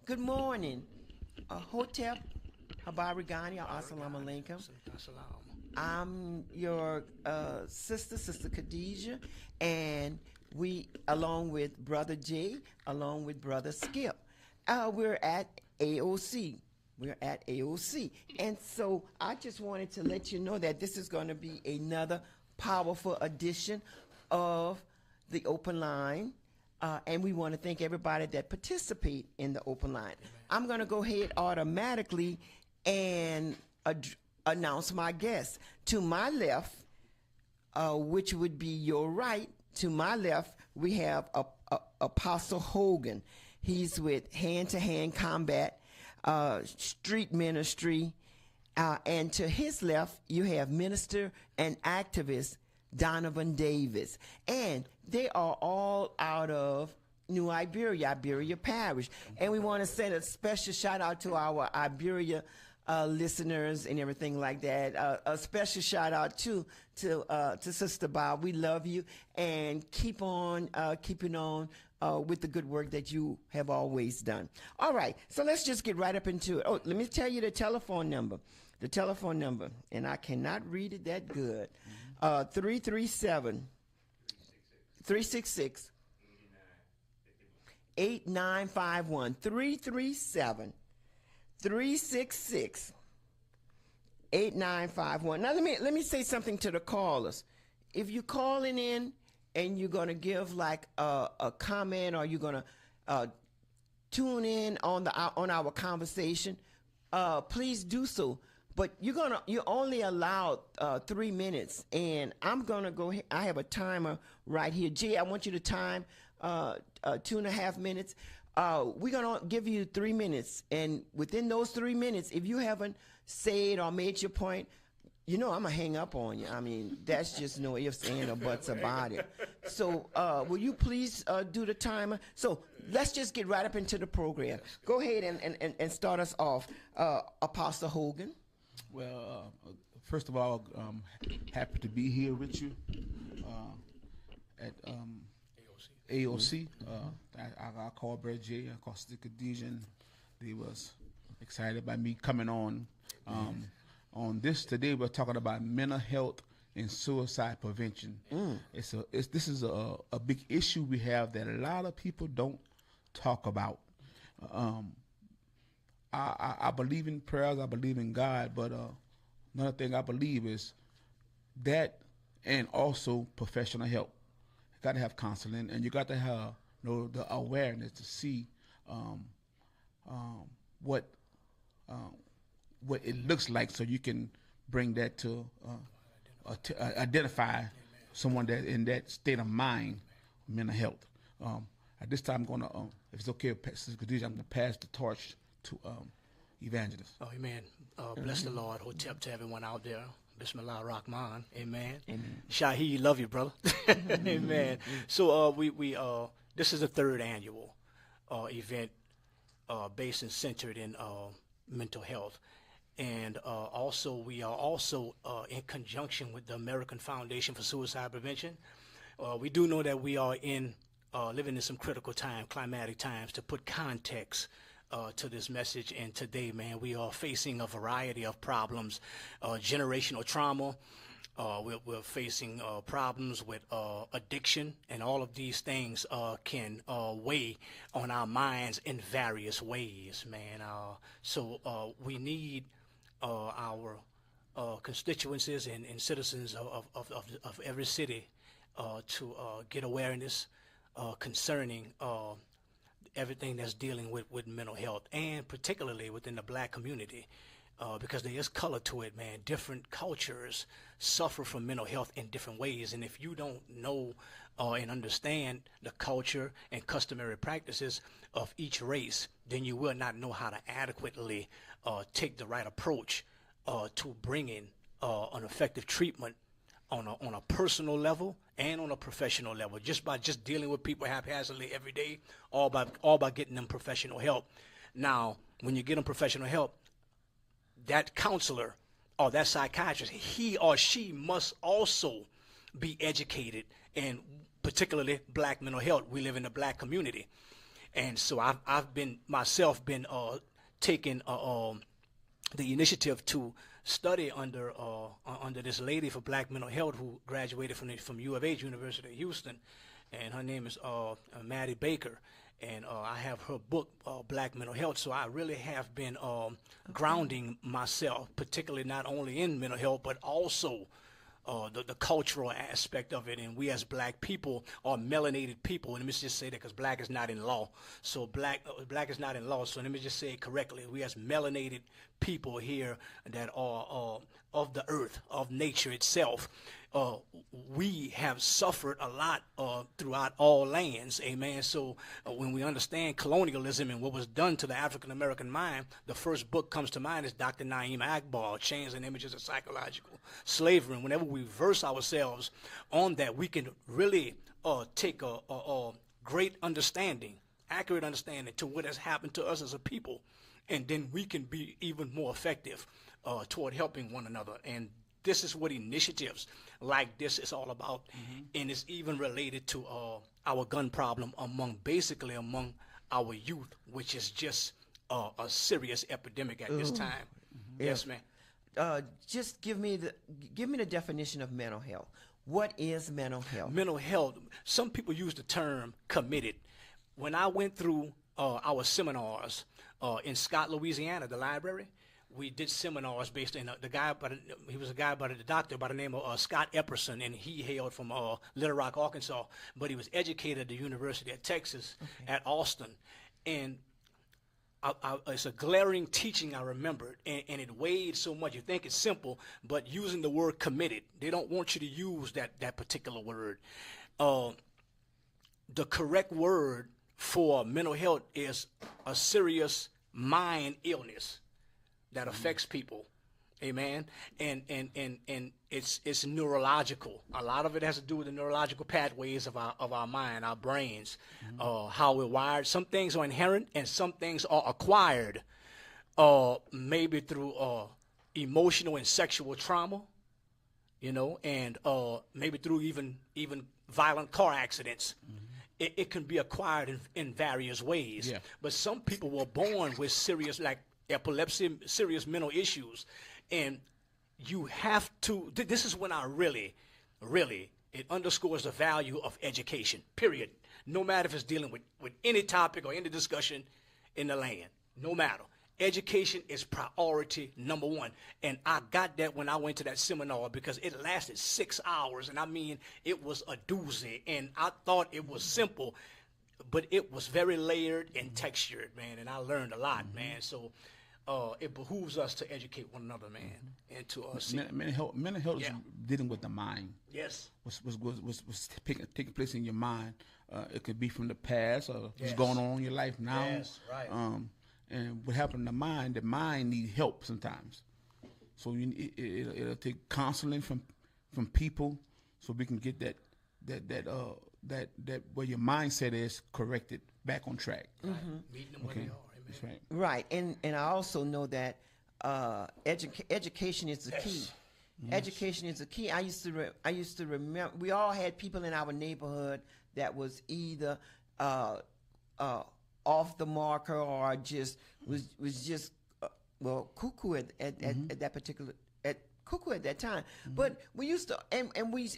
Good morning. Hotep, Habarigani, Assalamu alaikum. I'm your Sister Khadijah, and we, along with Brother Jay, along with Brother Skip, we're at AOC. We're at AOC. And so I just wanted to let you know that this is going to be another powerful edition of the Open Line. And we want to thank everybody that participate in the Open Line. I'm going to go ahead automatically and announce my guest. To my left, which would be your right, to my left, we have Apostle Hogan. He's with Hand to Hand Combat, Street Ministry. And to his left, you have Minister and Activist Donovan Davis. And they are all out of New Iberia Parish. And we want to send a special shout out to our Iberia listeners and everything like that. A special shout out to Sister Bob. We love you, and keep on keeping on with the good work that you have always done. All right, so let's just get right up into it. Oh, let me tell you the telephone number. The telephone number, and I cannot read it that good. 337 366 8951. 337 366 8951. Now let me say something to the callers. If you're calling in and you're going to give like a comment, or you're going to tune in on our conversation, please do so. But you're only allowed 3 minutes, and I'm gonna go ahead. I have a timer right here. Jay, I want you to time 2.5 minutes. We're gonna give you 3 minutes, and within those 3 minutes, if you haven't said or made your point, I'm gonna hang up on you. I mean, that's just no ifs, ands, or buts about it. So, will you please do the timer? So let's just get right up into the program. Go ahead and start us off, Apostle Hogan. Well, first of all, happy to be here with you at AOC. I called Brother Jay, I called Sister Khadijah, and they was excited by me coming on. On this today, we're talking about mental health and suicide prevention. This is a big issue we have that a lot of people don't talk about. I believe in prayers, I believe in God, but another thing I believe is that, and also professional help. You got to have counseling, and you got to have the awareness to see what it looks like, so you can bring that to identify someone that in that state of mind, mental health. At this time, I'm gonna, if it's okay, Sister Khadijah, I'm gonna pass the torch to evangelist. Oh, amen. Bless the Lord. Hotep to everyone out there. Bismillah Rahman. Amen. Amen. Shahi, love you, brother. Amen. So we this is the third annual event based and centered in mental health. And also we are also in conjunction with the American Foundation for Suicide Prevention. We do know that we are living in some critical time, climatic times, to put context to this message. And today, man, we are facing a variety of problems, generational trauma. We're facing problems with addiction, and all of these things can weigh on our minds in various ways, man. So we need our constituencies and citizens of every city to get awareness concerning everything that's dealing with mental health, and particularly within the black community, because there is color to it, man. Different cultures suffer from mental health in different ways, and if you don't know and understand the culture and customary practices of each race, then you will not know how to adequately take the right approach to bringing an effective treatment on a personal level and on a professional level, just by dealing with people haphazardly every day, all by getting them professional help. Now, when you get them professional help, that counselor or that psychiatrist, he or she must also be educated, and particularly black mental health. We live in the black community. And so I've been myself been taking the initiative to study under this lady for Black mental health who graduated from U of H, University of Houston, and her name is Maddie Baker. And I have her book, Black Mental Health. So I really have been grounding myself, particularly not only in mental health, but also the cultural aspect of it. And we as Black people are melanated people. And let me just say that because Black is not in law. So Black is not in law. So let me just say it correctly. We as melanated people here that are of the earth, of nature itself, we have suffered a lot throughout all lands, amen. So when we understand colonialism and what was done to the African American mind, the first book comes to mind is Dr. Naeem Akbar, Chains and Images of Psychological Slavery. And whenever we verse ourselves on that, we can really take a great understanding, accurate understanding to what has happened to us as a people, and then we can be even more effective toward helping one another. And this is what initiatives like this is all about, and it's even related to our gun problem among our youth, which is just a serious epidemic at this time. Yes, ma'am. Just give me the definition of mental health. What is mental health? Mental health. Some people use the term committed. When I went through our seminars in Scott, Louisiana, the library, we did seminars based in he was a doctor by the name of Scott Epperson, and he hailed from Little Rock, Arkansas, but he was educated at the University of Texas at Austin. And it's a glaring teaching I remembered, and it weighed so much. You think it's simple, but using the word committed, they don't want you to use that particular word. The correct word for mental health is a serious mind illness that affects people, amen. And it's neurological. A lot of it has to do with the neurological pathways of our mind, our brains, how we're wired. Some things are inherent, and some things are acquired, maybe through emotional and sexual trauma, and maybe through even violent car accidents. It can be acquired in various ways. Yeah. But some people were born with serious, like epilepsy, serious mental issues, and you have to. This is when I really, it underscores the value of education. Period. No matter if it's dealing with any topic or any discussion in the land, no matter. Education is priority number one. And I got that when I went to that seminar, because it lasted 6 hours. And I mean, it was a doozy. And I thought it was simple, but it was very layered and textured, man. And I learned a lot, man. So it behooves us to educate one another, man. And to see. Mental health is dealing with the mind. Yes. What's taking place in your mind. It could be from the past or what's going on in your life now. Yes, right. And what happened in the mind needs help sometimes. So it'll take counseling from people, so we can get that where your mindset is corrected back on track. Meeting them where they are. That's right. Right, and I also know that education is the key. Yes. Education is the key. I used to remember we all had people in our neighborhood that was either off the marker or just was just cuckoo at that particular cuckoo at that time. But we used to and we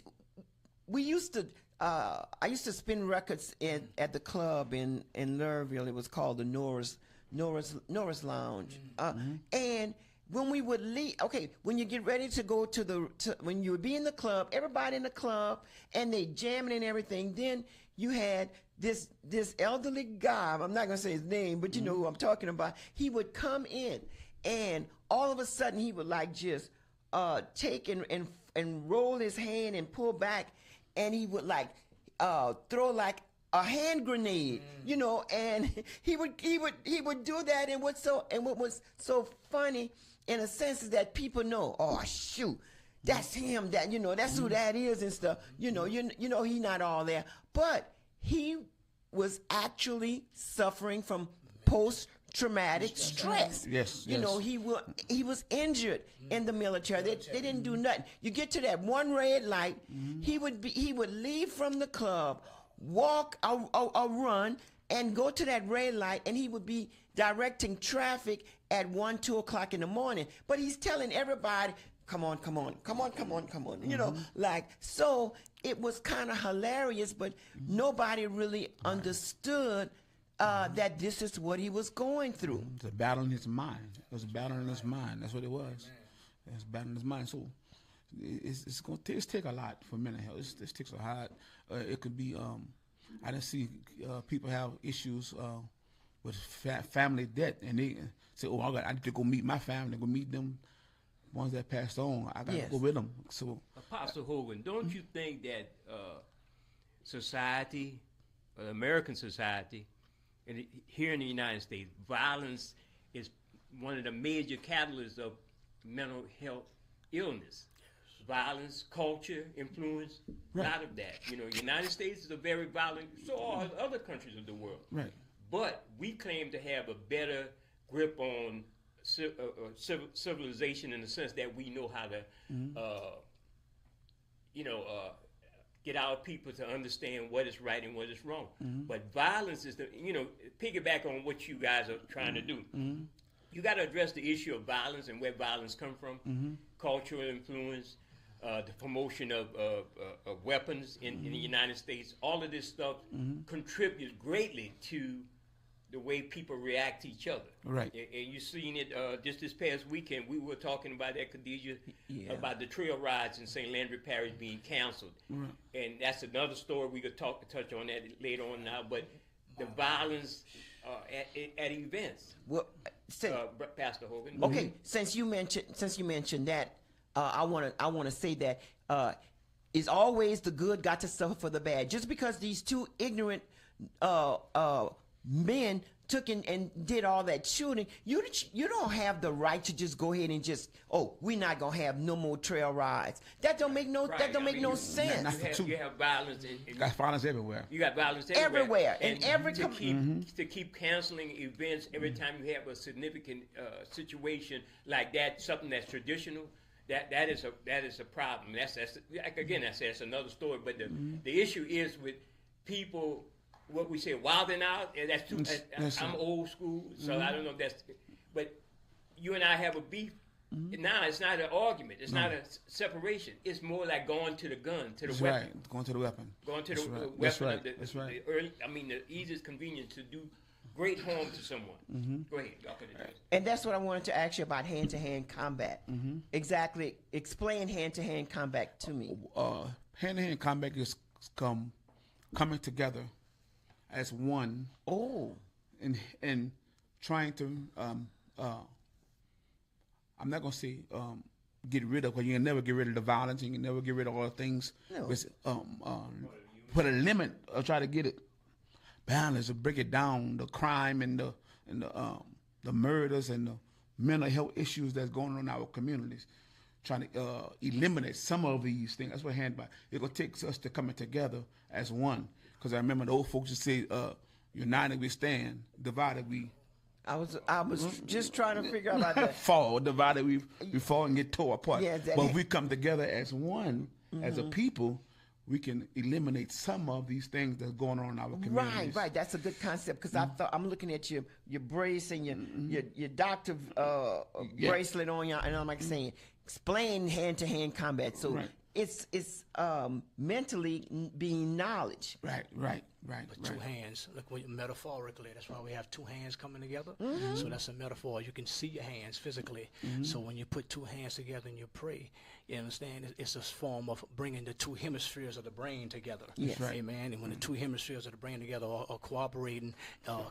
used to I used to spin records at the club in Lerville. It was called the Norris Lounge. And when we would leave, when you get ready to go when you would be in the club, everybody in the club, and they jamming and everything, then you had this elderly guy, I'm not going to say his name, but you know who I'm talking about. He would come in, and all of a sudden he would like just take and roll his hand and pull back, and he would like throw like a hand grenade, and he would do that. And what was so funny in a sense is that people know, oh shoot, that's him, that's who that is and stuff. You know he's not all there, but he was actually suffering from post-traumatic stress. Yes. He was injured in the military. They didn't do nothing. You get to that one red light, he would leave from the club, walk or run, and go to that red light, and he would be directing traffic at 1, 2 o'clock in the morning. But he's telling everybody, come on, come on, come on, come on, come on. You know, like, so it was kind of hilarious, but nobody really understood that this is what he was going through. It was a battle in his mind. It was a battle in his mind. That's what it was. It was a battle in his mind. So it's going to take a lot for mental health. It takes a lot. It could be, I didn't see people have issues with family debt, and they say, oh, I need to go meet my family, go meet them ones that passed on. I got to go with them. So, Apostle Hogan, don't you think that society, American society, and here in the United States, violence is one of the major catalysts of mental health illness? Violence, culture, influence, a lot of that. You know, United States is a very violent, so are other countries of the world. Right. But we claim to have a better grip on civilization in the sense that we know how to, get our people to understand what is right and what is wrong. But violence is piggyback on what you guys are trying to do. You got to address the issue of violence and where violence come from, cultural influence, the promotion of weapons in the United States. All of this stuff contributes greatly to the way people react to each other. Right. And you've seen it just this past weekend. We were talking about that, Khadijah, about the trail rides in St. Landry Parish being canceled. Right. And that's another story. We could touch on that later on now. But the violence at events. Well, Pastor Hogan. Okay, since you mentioned that, I want to say that it's always the good got to suffer for the bad. Just because these two ignorant men took and did all that shooting, you don't have the right to just go ahead and just, we're not gonna have no more trail rides. That don't make no sense. You have violence. Got violence everywhere. You got violence everywhere. And every to keep canceling events every time you have a significant situation like that, something that's traditional. That is a problem. That's another story. But the issue is with people, what we say, wilding out. And that's too. I'm old school, so I don't know if that's. But you and I have a beef. Now it's not an argument. It's not a separation. It's more like going to the gun, to the That's weapon. Right. Going to the weapon. Going to That's the right. weapon. That's right. That's right. The easiest convenience to do great harm to someone. Go ahead. Y'all could address. And that's what I wanted to ask you about hand-to-hand combat. Exactly. Explain hand-to-hand combat to me. Hand-to-hand combat is coming together as one. And trying to I'm not gonna say get rid of, because you can never get rid of the violence, you can never get rid of all the things. No. Put a limit or try to get it balanced or break it down, the crime and the murders and the mental health issues that's going on in our communities. Trying to eliminate some of these things. That's what it's gonna take us to coming together as one. Because I remember the old folks used to say, united we stand, divided we I was just trying to figure out about that. fall. Divided we fall and get tore apart. Yeah, but if we come together as one, as a people, we can eliminate some of these things that's going on in our communities. Right. That's a good concept, because I'm looking at your brace and your doctor bracelet on you, and I'm like saying, explain hand-to-hand combat. So it's mentally being knowledge. Right. With two hands, look, metaphorically, that's why we have two hands coming together. So that's a metaphor. You can see your hands physically. So when you put two hands together and you pray, you understand, it's a form of bringing the two hemispheres of the brain together. Yes. Right. Amen. And when the two hemispheres of the brain together are cooperating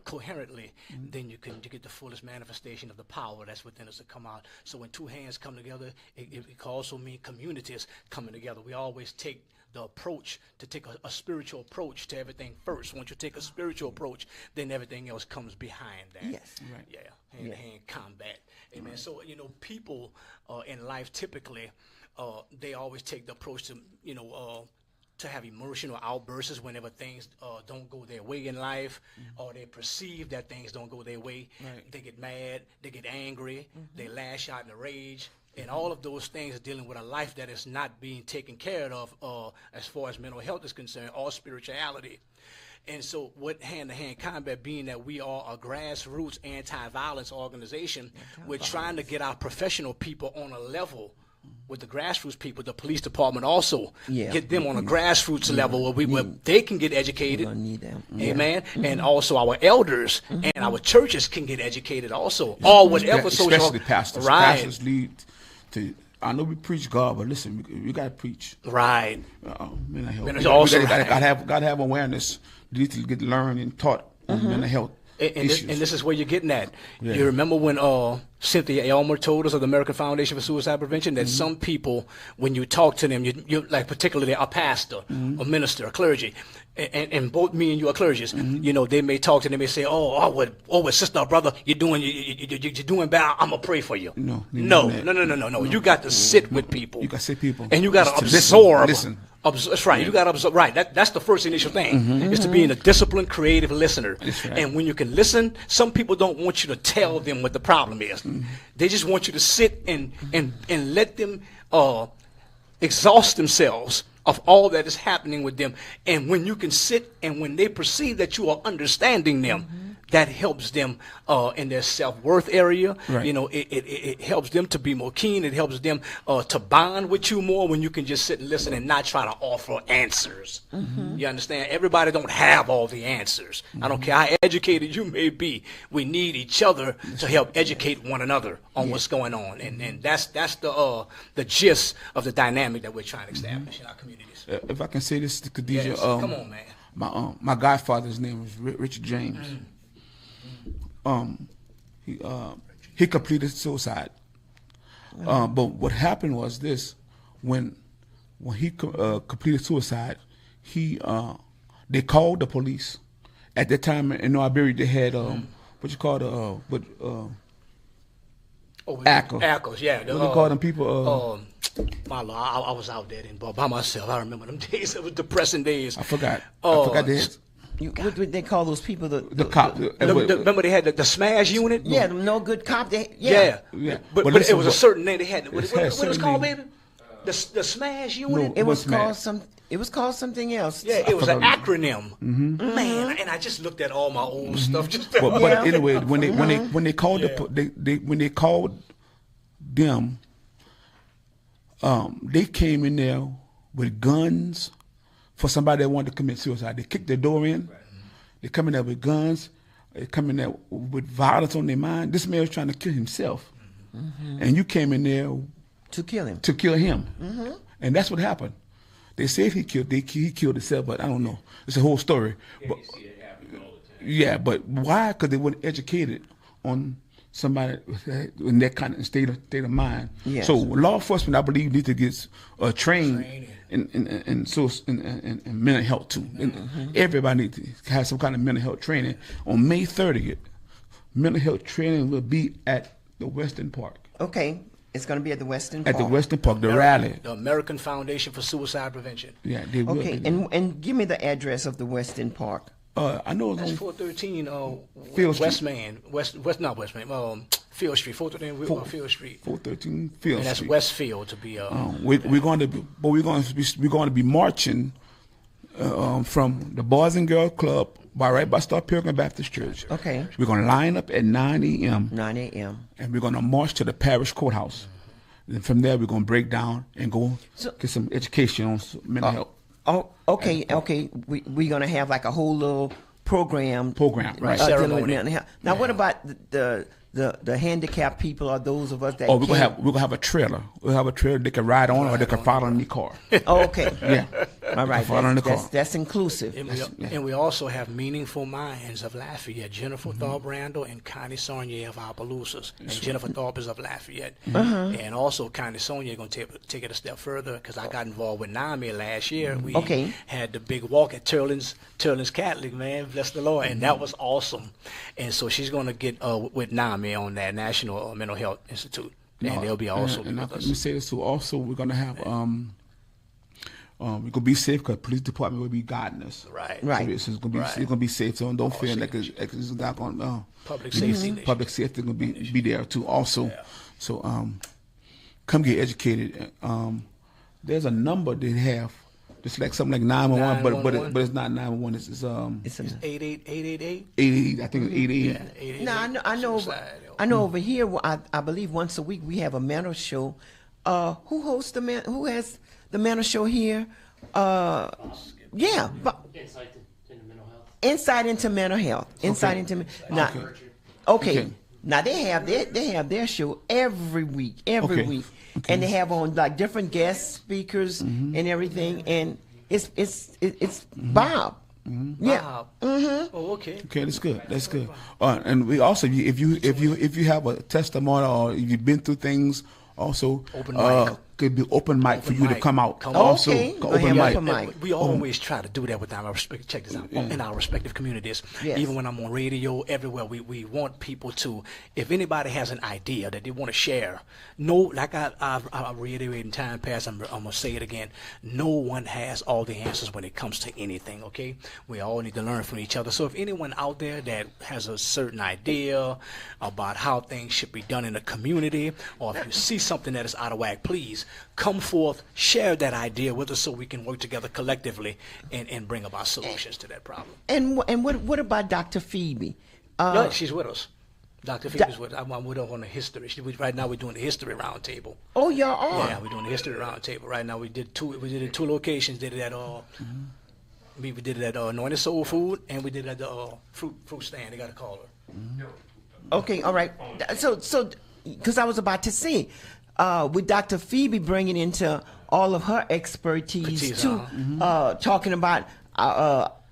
coherently, then you can get the fullest manifestation of the power that's within us to come out. So when two hands come together, it can also mean communities coming together. We always take the approach to take a spiritual approach to everything first. Once you take a spiritual approach, then everything else comes behind that. Yes. Right. Yeah. Hand-to-hand combat. Amen. So, people in life typically, they always take the approach to, to have emotional outbursts whenever things don't go their way in life, or they perceive that things don't go their way. Right. They get mad, they get angry, they lash out in a rage. And all of those things are dealing with a life that is not being taken care of as far as mental health is concerned, or spirituality. And so what hand-to-hand combat, being that we are a grassroots anti-violence organization, we're trying to get our professional people on a level with the grassroots people, the police department also, get them on a grassroots level where they can get educated. Need them. Amen. And also our elders and our churches can get educated also. Or whatever social. Especially pastors. Right. Pastors lead to. I know we preach God, but listen, we got to preach. Right. Mental health. Mental also got to have awareness. You need to get learned and taught on mental health. And this is where you're getting at. Yeah. You remember when Cynthia Elmer told us of the American Foundation for Suicide Prevention that some people, when you talk to them, you like particularly a pastor, a minister, a clergy, and both me and you are clergies. You know, they may talk to them, they may say, "Oh, sister or brother, you're doing bad. I'm gonna pray for you." No. You got to sit with people. You got to sit people, and you got to absorb. Listen. That's right. You got to absorb. Right. That's the first initial thing. Is to be a disciplined, creative listener. Right. And when you can listen, some people don't want you to tell them what the problem is. They just want you to sit and let them exhaust themselves of all that is happening with them. And when you can sit and when they perceive that you are understanding them, that helps them in their self-worth area. Right. You know, it helps them to be more keen. It helps them to bond with you more when you can just sit and listen and not try to offer answers. You understand? Everybody don't have all the answers. I don't care how educated you may be. We need each other to help educate one another on what's going on. And that's the gist of the dynamic that we're trying to establish in our communities. If I can say this to Khadijah. Yes. Come on, man. My godfather's name was Richard James. He completed suicide. But what happened was this: when he completed suicide, they called the police. At that time in Norbury, they had what you call ACOs, yeah. What they call them people? My Lord, I was out there by myself. I remember them days. It was depressing days. I forgot that. What did they call those people? The cop. Remember they had the smash unit? Yeah, no good cop. Yeah. But listen, it was a certain name they had. What it was called, baby? The smash unit? No, it was called something else. Yeah, it was an acronym. Man, and I just looked at all my old stuff. But anyway, when they called when they called them, they came in there with guns for somebody that wanted to commit suicide. They kicked their door in. They come in there with guns. They come in there with violence on their mind. This man was trying to kill himself, and you came in there to kill him. And that's what happened. They said he killed himself, but I don't know. It's a whole story. But why? Because they weren't educated on somebody in that kind of state of mind. Yes. So law enforcement, I believe, need to get trained in mental health too. Everybody needs to have some kind of mental health training. On May 30th, mental health training will be at the Western Park. Okay. It's going to be at the Western Park. At the Western Park, the rally. The American Foundation for Suicide Prevention. Yeah, they will. Okay, and give me the address of the Western Park. I know it's on 413 Field Street. 413 Field Street. 413 Field Street. And that's Westfield to be. We're going to be marching from the Boys and Girls Club right by Star Pilgrim Baptist Church. Okay. We're going to line up at 9 a.m. 9 a.m. And we're going to march to the parish courthouse. And from there, we're going to break down and go get some education on mental health. Oh, okay. We're going to have like a whole little program. Right. Ceremony. Now, what about the handicapped people or those of us that we're gonna have a trailer. We'll have a trailer they can ride on or they can follow in the car. Oh, okay. Yeah. All right. That's inclusive. And we also have Meaningful Minds of Lafayette, Jennifer Thorpe Randall and Connie Saunier of Opelousas. And Jennifer Thorpe is of Lafayette. And also Connie Saunier is going to take it a step further because I got involved with NAMI last year. We had the big walk at Turling's Catholic, man, bless the Lord. And that was awesome. And so she's going to get with NAMI on that National Mental Health Institute. And they'll be also with us. Let me say this too. Also, we're going to have... we're gonna be safe because police department will be guiding us. Right. So it's gonna be safe. So don't feel like it's not going. Public safety. Public safety gonna be there too. Also, so come get educated. There's a number they have It's like something like 911, but 911. but it's not 911. It's It's a, It's 888. 88. I think it's 88. Yeah, 888. no, I know over here. I believe once a week we have a mental show. Who hosts Who has the mental show here? Yeah, but Insight into mental health. insight into now. Okay. Okay. Now they have their show every week, Okay. and they have on like different guest speakers and everything, and it's Bob. Yeah. Wow. Oh, okay. Okay, that's good. That's good. And we also, if you have a testimony or you've been through things, also Open mic. could be open mic for Open you to mic. come out. Come Also, Okay. open Yeah, mic. open mic. We always try to do that with our respect. Check this out. In our respective communities, Yes. even when I'm on radio, everywhere, we want people to. If anybody has an idea that they want to share, like I've reiterated in time past, I'm gonna say it again. No one has all the answers when it comes to anything. Okay, we all need to learn from each other. So if anyone out there that has a certain idea about how things should be done in the community, or if you see something that is out of whack, please come forth, share that idea with us so we can work together collectively and bring about solutions to that problem. And what about Dr. Phoebe? Yeah, she's with us. Dr. Phoebe's with us. I'm with her on the history. Right now we're doing the history roundtable. Oh, y'all are. Yeah, we're doing the history roundtable. Right now we did it at 2 locations. Did it at we did it at Anointed Soul Food, and we did it at the fruit stand. They got to call her. Okay, all right. So, because I was about to say, with Dr. Phoebe bringing into all of her expertise too, talking about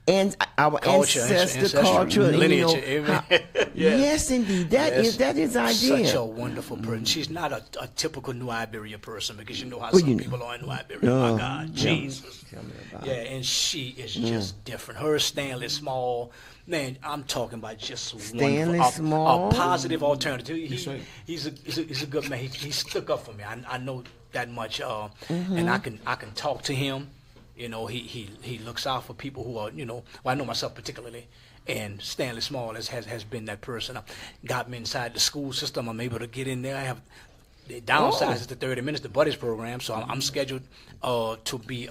and our Culture, ancestor culture, and, lineage, how- yes, indeed, that is idea. Such a wonderful person. She's not a typical New Iberia person, because you know how Well, some you know. people are in New Iberia. My God, Jesus. Yeah, and she is just different. Her Stanley Small, man, I'm talking about just Stanley wonderful, Small? a positive alternative. right. He's a good man. He stuck up for me. I know that much, and I can talk to him. You know, he looks out for people who are, well, I know myself particularly, and Stanley Small has been that person. Got me inside the school system. I'm able to get in there. I have they downsized it to 30 minutes, the Buddies program, so I'm scheduled to be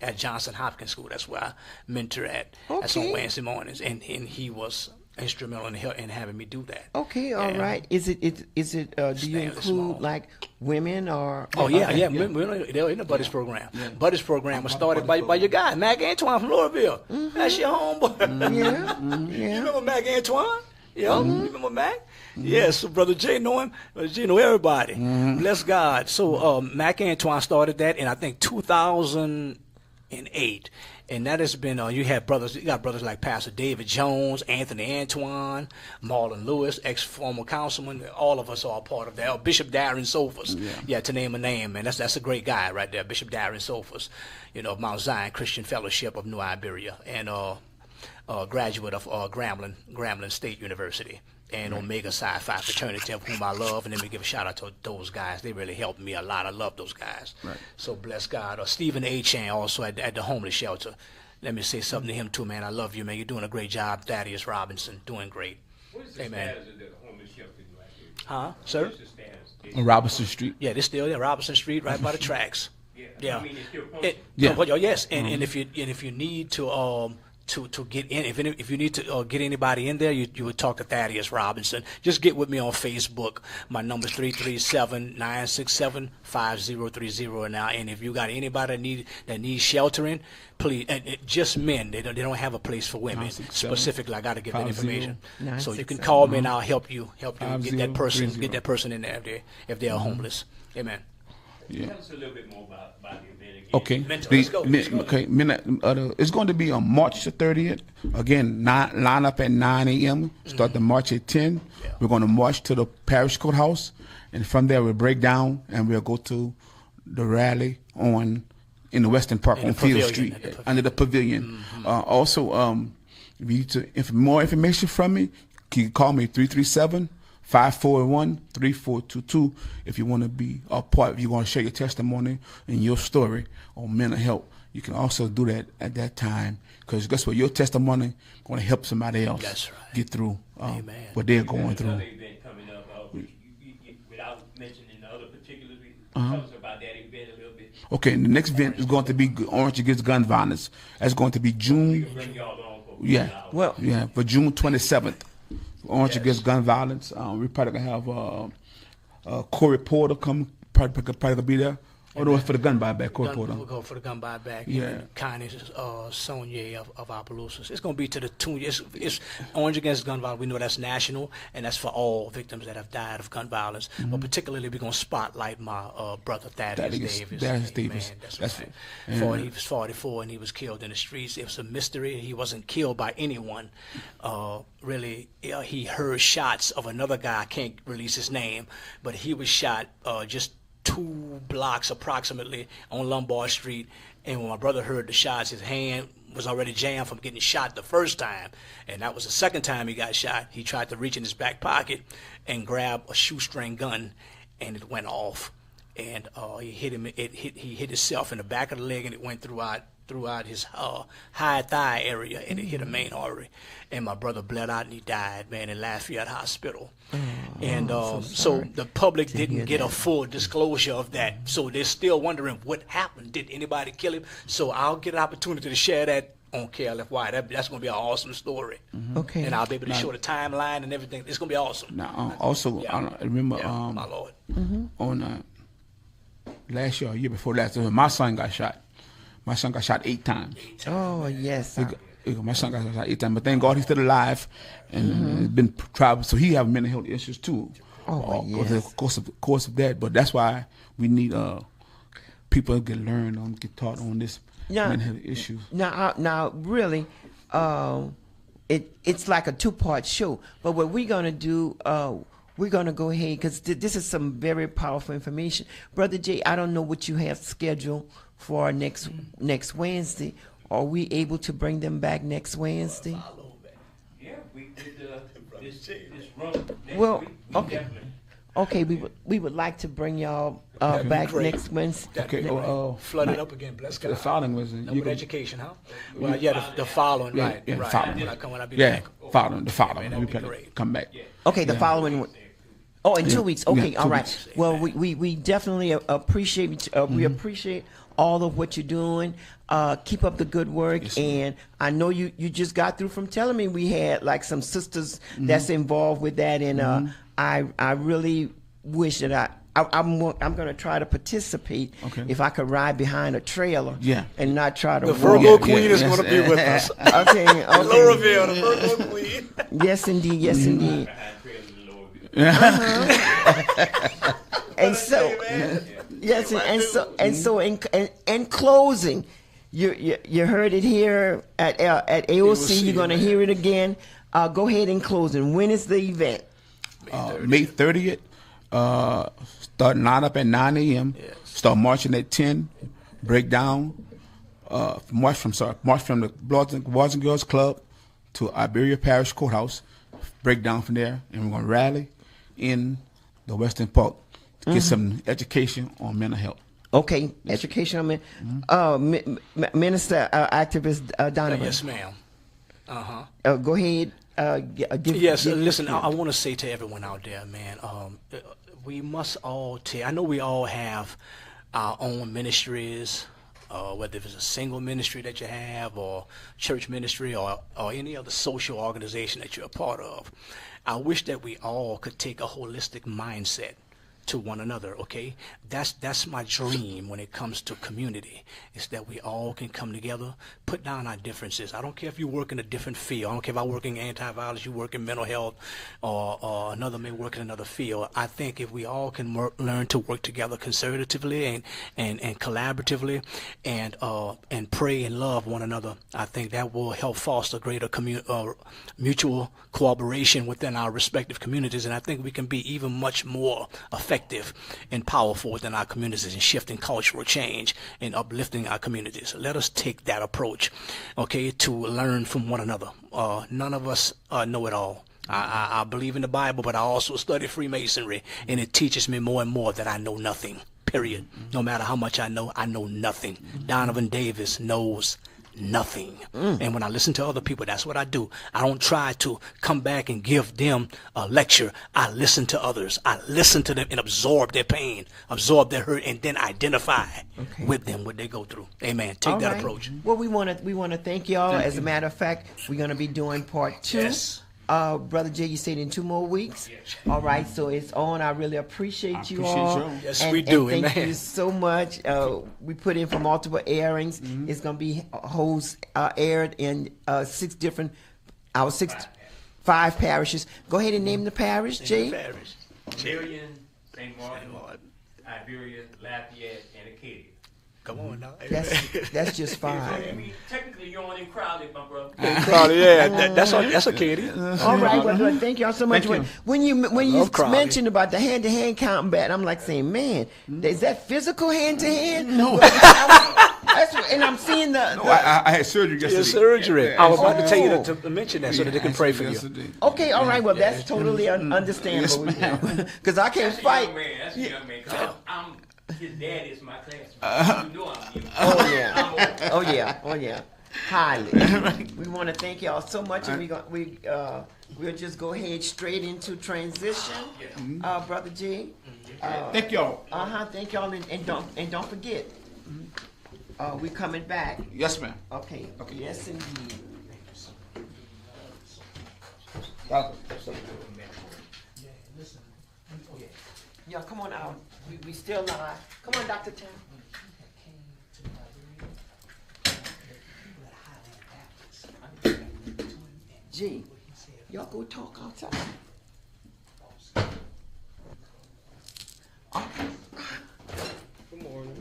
at Johnson Hopkins School. That's where I mentor at. That's on Okay. Wednesday mornings, and he was instrumental in having me do that. Okay, all Yeah. right. Is it? Do you Stanley include Small. like women or? Oh yeah. They're in the Buddies program. Buddies program was started by your guy, Mac Antoine from Louisville. That's your homeboy. Yeah, You yeah. remember Mac Antoine? You remember Mac? Yeah, so Brother Jay know him. Brother Jay know everybody. Bless God. So Mac Antoine started that in, I think, 2008. And that has been, you got brothers like Pastor David Jones, Anthony Antoine, Marlon Lewis, ex-former councilman. All of us are a part of that. Bishop Darren Sophus, to name a name, man. That's a great guy right there, Bishop Darren Sophus, of Mount Zion Christian Fellowship of New Iberia, and graduate of Grambling State University, and Omega Psi Phi fraternity, of whom I love. And let me give a shout out to those guys. They really helped me a lot. I love those guys. Right. So bless God. Stephen A. Chan, also at the homeless shelter. Let me say something to him too, man. I love you, man. You're doing a great job. Thaddeus Robinson, doing great. What is the Amen. status of the homeless shelter right here? Huh, sir? What's the status? On Robinson Street. Yeah, they're still there. Robinson Street, right by the tracks. Yeah. I mean, it's still functioning. Yes, and if you need to get in, if you need to get anybody in there, you would talk to Thaddeus Robinson. Just get with me on Facebook. My number's 337-967-5030 now. And if you got anybody that needs sheltering, please, and just men. They don't have a place for women 967 specifically. I got to give that 50 information. So you can 967. call me and I'll help you get 5030. that person in there if they are homeless. Amen. Yeah. Tell us a little bit more about the event again. Okay. Mentor, let's go. Okay. It's going to be on March the 30th. Again, line up at 9 a.m. Start the march at 10. Yeah. We're going to march to the parish courthouse, and from there we'll break down and we'll go to the rally in the Western Park In on the Field pavilion, Street at the under the pavilion. Also, if you need more information from me, you can call me 337-541-3422 if you want to be a part, if you want to share your testimony and your story on mental health. You can also do that at that time, because guess what? Your testimony going to help somebody else That's right. get through Amen. what they're going through. Another event coming up, without mentioning the other particulars, tell us about that event a little bit. Okay, and the next event is going to be Orange Against Gun Violence. That's going to be June. Yeah. Well, Yeah, for June 27th. Orange Against Gun Violence. We probably gonna have Corey Porter come. Probably gonna be there. Oh no, it's for the gun buyback. Corey Porter. We'll go for the gun buyback. Yeah. And Connie Sonia of Opelousas. It's going to be to the tune. It's Orange Against Gun Violence. We know that's national, and that's for all victims that have died of gun violence. But particularly, we're going to spotlight my brother Thaddeus Davis. Thaddeus Davis. Man, That's right. He was 44, and he was killed in the streets. It was a mystery. He wasn't killed by anyone. Really, he heard shots of another guy. I can't release his name, but he was shot just 2 blocks approximately on Lombard Street, and when my brother heard the shots, his hand was already jammed from getting shot the first time, and that was the second time he got shot. He tried to reach in his back pocket and grab a shoestring gun, and it went off, and he hit him. He hit himself in the back of the leg, and it went throughout his high thigh area, and it hit a main artery, and my brother bled out and he died, man, in Lafayette Hospital. And so the public didn't get a full disclosure of that, so they're still wondering what happened. Did anybody kill him? So I'll get an opportunity to share that on KLFY. That's going to be an awesome story. Okay. And I'll be able to show the timeline and everything. It's going to be awesome. Now, also, I remember my Lord. on last year, or year before last, my son got shot. My son got shot 8 times. oh yes. My son got shot 8 times, but thank God he's still alive, and it's been tried. So he have mental health issues too. yes. Of course of that. But that's why we need people to get taught on this mental health issues. Now, really, it's like a 2-part show. But what we're gonna do, we're gonna go ahead because this is some very powerful information, Brother Jay. I don't know what you have scheduled for next Wednesday. Are we able to bring them back next Wednesday? Yeah, we did this run. Well, okay. Okay, we would like to bring y'all back great. next Wednesday. Okay. Flood it up again, bless God. The following was With education, huh? Well, yeah, the following, right. Yeah, right. following. When I be Yeah, back. following. The following. that'd We be gotta great. come back. Okay, the following one. Oh, in 2 weeks. Okay, Yeah, all 2 right. weeks. Well, we definitely appreciate we appreciate all of what you're doing. Keep up the good work. Yes, and I know you just got through from telling me we had like some sisters that's involved with that, and I really wish that I'm going to try to participate if I could ride behind a trailer and not try to The walk. Virgo Queen is going to be with us. Okay. Loraville, the Virgo Queen. Yes, indeed. Yes, indeed. And so, yes, and so in closing, you heard it here at AOC. You're going to hear it again. Go ahead and close. And when is the event? May 30th. Start line up at 9 a.m. Yes. Start marching at 10. Break down. March from the Boys and Girls Club to Iberia Parish Courthouse. Break down from there, and we're going to rally in the Western Park to get some education on mental health. Okay, education on Minister Activist Donovan. Yes, ma'am. Go ahead. Listen, I want to say to everyone out there, man, we must all I know we all have our own ministries, whether it's a single ministry that you have or church ministry or any other social organization that you're a part of. I wish that we all could take a holistic mindset to one another, okay? That's my dream when it comes to community, is that we all can come together, put down our differences. I don't care if you work in a different field. I don't care if I work in anti-violence, you work in mental health, or another may work in another field. I think if we all can learn to work together conservatively and collaboratively and pray and love one another, I think that will help foster greater mutual cooperation within our respective communities, and I think we can be even much more effective and powerful within our communities in shifting cultural change and uplifting our communities. Let us take that approach, okay, to learn from one another. None of us know it all. I believe in the Bible, but I also study Freemasonry, and it teaches me more and more that I know nothing, period. No matter how much I know nothing. Donovan Davis knows nothing. And when I listen to other people, that's what I do. I don't try to come back and give them a lecture. I listen to others. I listen to them and absorb their pain, absorb their hurt, and then identify with them what they go through. Amen. Take All that right. approach. Well, we want to thank y'all. As a matter of fact, we're going to be doing part 2. Yes. Brother Jay, you said in 2 more weeks. Yes. All right, so it's on. I really appreciate you all. y'all. Yes, And- we do. and thank Amen. you so much. We put in for multiple airings. It's going to be aired in 5 parishes. Go ahead and name the parish, Jay. Parish. Marion, St. Martin, Iberia, Lafayette, and Acadia. Come on now. That's just I fine. mean, technically, you're only crowded, my brother. Crowley, yeah, that's okay. All right, well, thank y'all so much. Thank you. When you love Crowley. mentioned about the hand-to-hand combat, I'm like saying, man, is that physical hand-to-hand? No. And I'm seeing the I had surgery yesterday. Your surgery. Yeah, I was about to tell you Oh. to mention that so that they can pray for you. yesterday. okay, all right, well, that's totally understandable. Because I can't That's a fight. young man. That's a young man. 'Cause his dad is my classmate. You know I'm you. Oh yeah, oh yeah, oh yeah, highly. We want to thank y'all so much, and we'll just go ahead straight into transition, Brother G. Thank y'all. Thank y'all, and don't forget, we coming back. Yes, ma'am. Okay. Yes, indeed. Yeah, come on out. We still live. Come on, Dr. Tim. G, y'all go talk outside.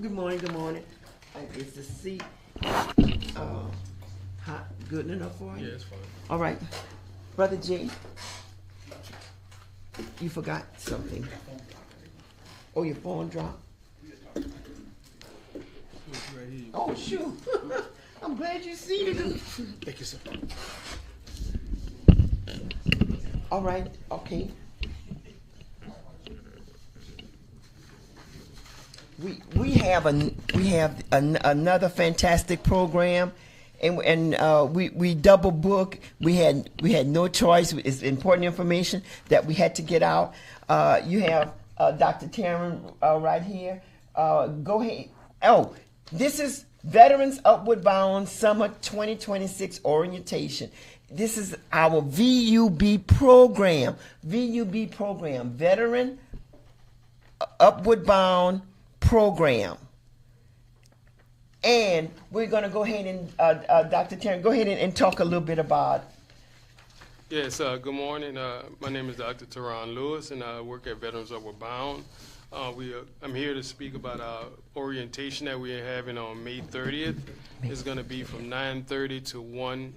Good morning, good morning. Is the seat hot, good enough for you? Yeah, it's fine. All right. Brother G, you forgot something. Oh, your phone dropped? Oh, shoot. I'm glad you see it. Thank you, sir. All right, okay. We have another fantastic program, and we double book. We had no choice. It's important information that we had to get out. You have Dr. Taryn right here. Go ahead. Oh, this is Veterans Upward Bound Summer 2026 Orientation. This is our VUB program. VUB program, Veteran Upward Bound program. And we're going to go ahead and, Dr. Taryn, go ahead and talk a little bit about. Yes, good morning. My name is Dr. Teron Lewis, and I work at Veterans Upward Bound. I'm here to speak about our orientation that we're having on May 30th. It's going to be from 9:30 to 1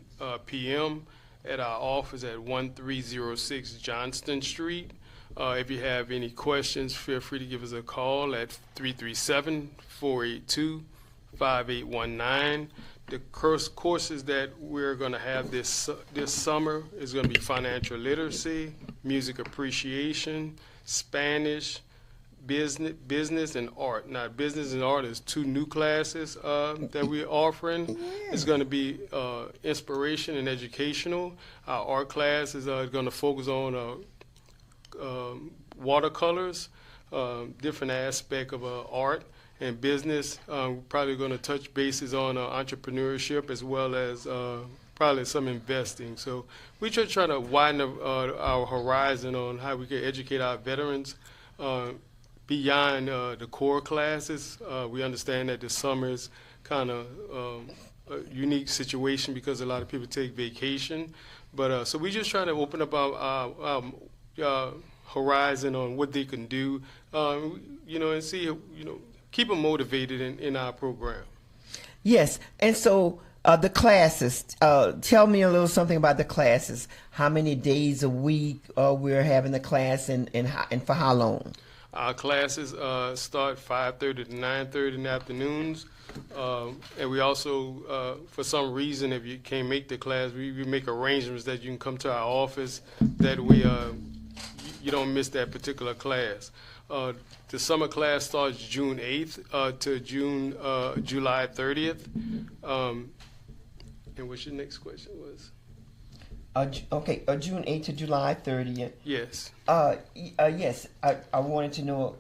p.m. at our office at 1306 Johnston Street. If you have any questions, feel free to give us a call at 337-482-5819. The courses that we're going to have this summer is going to be financial literacy, music appreciation, Spanish, business and art. Now, business and art is 2 new classes that we're offering. It's going to be inspiration and educational. Our art class is going to focus on watercolors, different aspect of art and business. We're probably going to touch bases on entrepreneurship as well as probably some investing. So we just try to widen our horizon on how we can educate our veterans beyond the core classes. We understand that the summer is kind of a unique situation because a lot of people take vacation. But so we just try to open up our horizon on what they can do, and see, keep them motivated in our program. Yes, and so the classes, tell me a little something about the classes. How many days a week we're having the class, and for how long? Our classes start 5:30 to 9:30 in the afternoons. And we also, for some reason, if you can't make the class, we make arrangements that you can come to our office. That way, you don't miss that particular class. The summer class starts June 8th to July 30th. And what's your next question was? Okay, June 8th to July 30th. Yes. Yes, I wanted to know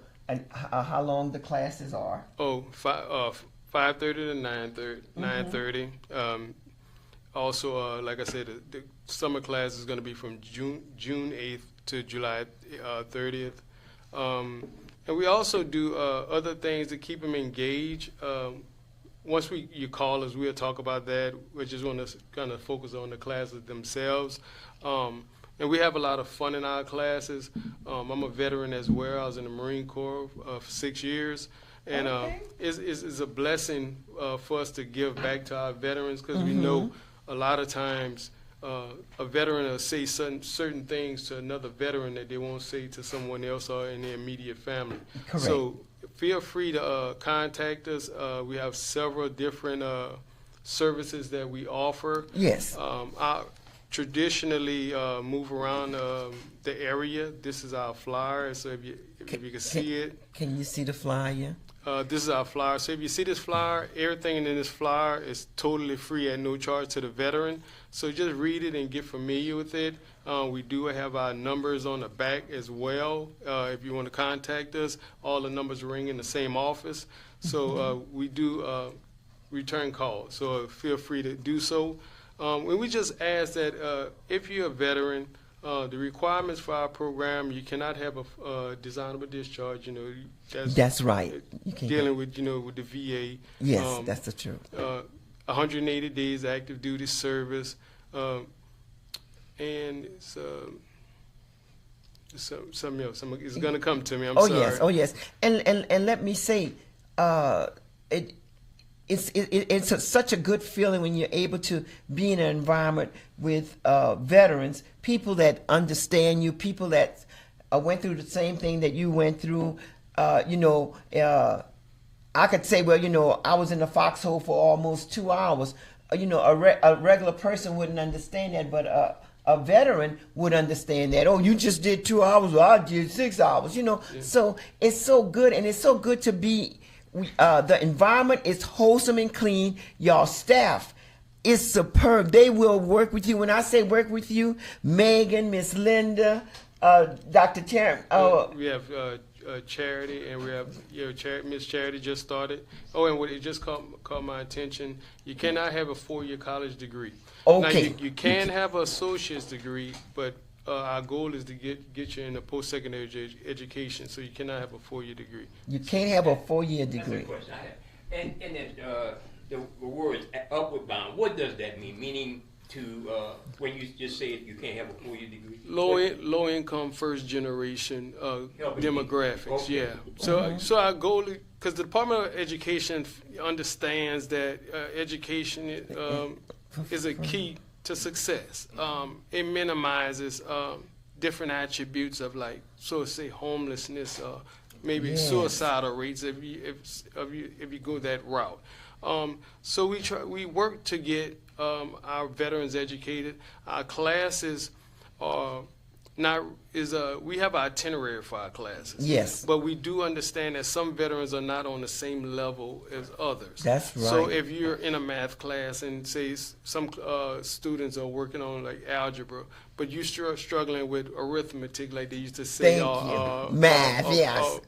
how long the classes are. Oh, 5:30 to 9:30. 9:30. Also, like I said, the summer class is going to be from June 8th to July 30th. And we also do other things to keep them engaged. Once you call us, we'll talk about that. We just want to kind of focus on the classes themselves. And we have a lot of fun in our classes. I'm a veteran as well. I was in the Marine Corps for 6 years. And it's a blessing for us to give back to our veterans, because we know a lot of times a veteran will say certain things to another veteran that they won't say to someone else or in their immediate family. Correct. So feel free to contact us. We have several different services that we offer. Yes. I traditionally move around the area. This is our flyer, so if you can see it. Can you see the flyer? This is our flyer. So if you see this flyer, everything in this flyer is totally free at no charge to the veteran. So just read it and get familiar with it. We do have our numbers on the back as well. If you want to contact us, all the numbers ring in the same office. So we do return calls. So feel free to do so. And we just ask that if you're a veteran, the requirements for our program, you cannot have a dishonorable discharge. You know, that's right. You can't dealing with with the VA. Yes, that's the truth. 180 days active duty service, and something else. It's going to come to me. I'm sorry. Oh yes. And let me say, it's such a good feeling when you're able to be in an environment with veterans, people that understand you, people that went through the same thing that you went through. I could say, well, I was in the foxhole for almost 2 hours. A regular person wouldn't understand that, but a veteran would understand that. Oh, you just did 2 hours, well, I did 6 hours. Yeah. So it's so good, and it's so good to be. The environment is wholesome and clean. Y'all staff is superb. They will work with you. When I say work with you, Megan, Miss Linda, Dr. Terry. We have Charity, and we have Miss Charity just started. Oh, and what it just caught my attention, you cannot have a 4-year college degree. Okay. Now, you can have an associate's degree, but our goal is to get you in a post-secondary education, so you cannot have a 4-year degree. You can't have a 4-year degree. That's a question I have. And then the words upward bound, what does that mean? Meaning to, when you just say you can't have a 4-year degree? Low income, first generation demographics, okay. Yeah. So our goal, because the Department of Education understands that education is a key to success. It minimizes different attributes of, like, so say homelessness, maybe suicidal rates if you go that route. So we work to get our veterans educated. Our classes are we have an itinerary for our classes. Yes. But we do understand that some veterans are not on the same level as others. That's right. So if you're in a math class and say some students are working on like algebra, but you're struggling with arithmetic, like they used to say, math, yes.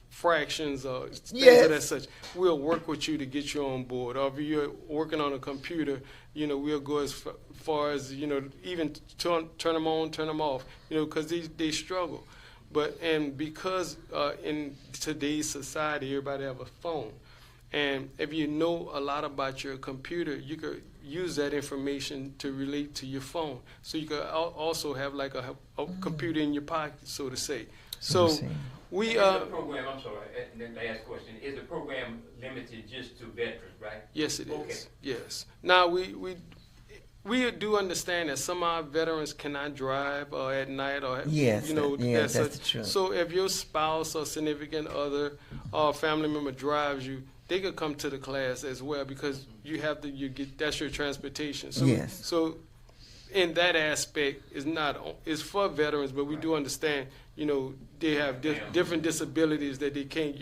Fractions or things of that such, we'll work with you to get you on board. Or if you're working on a computer, we'll go as far as, even turn them on, turn them off, because they struggle. And because in today's society, everybody have a phone. And if you know a lot about your computer, you could use that information to relate to your phone. So you could also have like a computer in your pocket, so to say. So we is the program, I'm sorry, the last question, is the program limited just to veterans, right? Yes, it is. Yes. Now we do understand that some of our veterans cannot drive at night or that's true. So if your spouse or significant other or family member drives you, they could come to the class as well, because that's your transportation. So, so in that aspect, it's for veterans, but we do understand, they have different disabilities that they can't,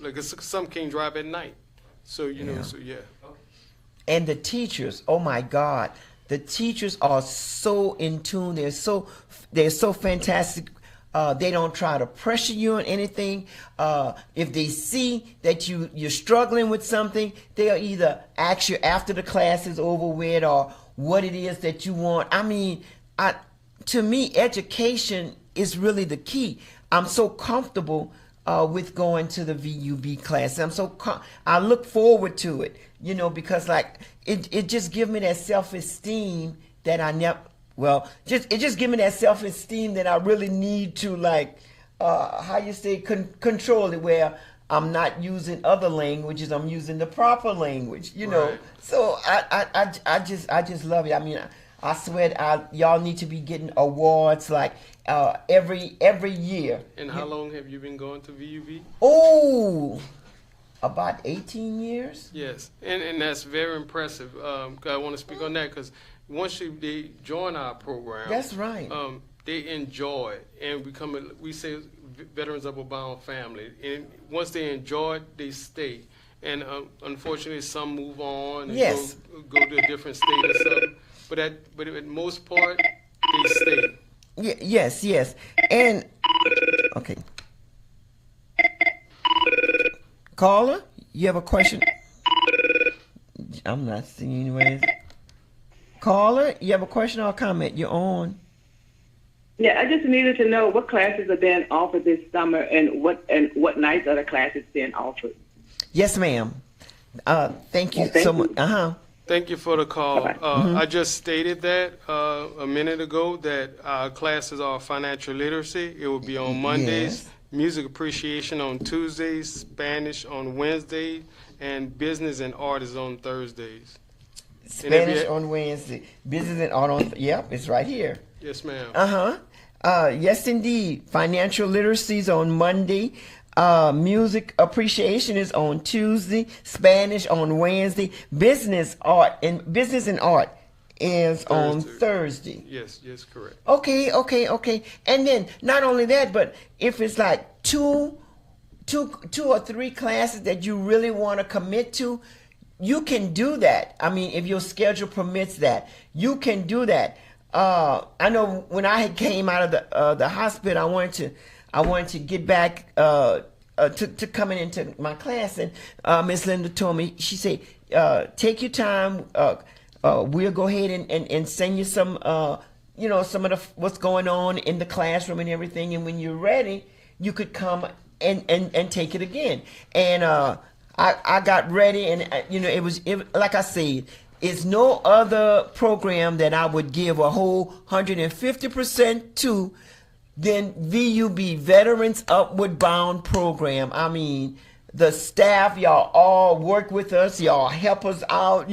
like some can't drive at night. So, so yeah. And the teachers, oh my God, the teachers are so in tune. They're so fantastic. They don't try to pressure you on anything. If they see that you're struggling with something, they'll either ask you after the class is over with or what it is that you want. I mean, to me, education is really the key. I'm so comfortable with going to the VUB class. I look forward to it, you know, because like it just gives me that self-esteem that I never. Well, it just give me that self-esteem that I really need to, like, how you say, control it, where I'm not using other languages, I'm using the proper language, you know. Right. So I just love it. I mean, I swear, y'all need to be getting awards like every year. And how long have you been going to VUB? Oh, about 18 years. Yes, and that's very impressive. I want to speak on that because once they join our program, That's right. They enjoy it and become we say veterans of a bound family. And once they enjoy it, they stay. And unfortunately, some move on and Yes. go to a different state or something. But at most part, they stay. Yes. And okay. Caller, you have a question? I'm not seeing anyways. Caller, you have a question or a comment? You're on. Yeah, I just needed to know what classes are being offered this summer and what nights are the classes being offered. Yes, ma'am. Thank you Thank so much. you. Thank you for the call. Bye-bye. I just stated that a minute ago that our classes are financial literacy. It will be on Mondays, Yes. music appreciation on Tuesdays, Spanish on Wednesdays, and business and art is on Thursdays. Spanish on Wednesday, business and art on. Yep, it's right here. Yes, ma'am. Yes, indeed. Financial literacy is on Monday. Music appreciation is on Tuesday. Spanish on Wednesday. Business and art is on Thursday. Yes, correct. Okay. And then not only that, but if it's like two or three classes that you really want to commit to, you can do that. I mean, if your schedule permits that, you can do that. I know when I came out of the hospital, I wanted to get back to coming into my class, and Miss Linda told me, she said, take your time. We'll go ahead and send you some, some of what's going on in the classroom and everything, and when you're ready, you could come and take it again. And I got ready, and it was like I said, it's no other program that I would give a whole 150% to than VUB, Veterans Upward Bound Program. I mean, the staff, y'all all work with us, y'all help us out.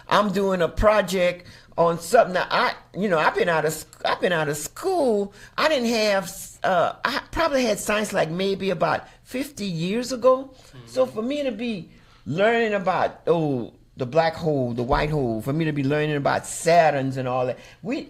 I'm doing a project on something that I've been out of school. I didn't have I probably had science like maybe about 50 years ago. So for me to be learning about the black hole, the white hole, for me to be learning about Saturns and all that,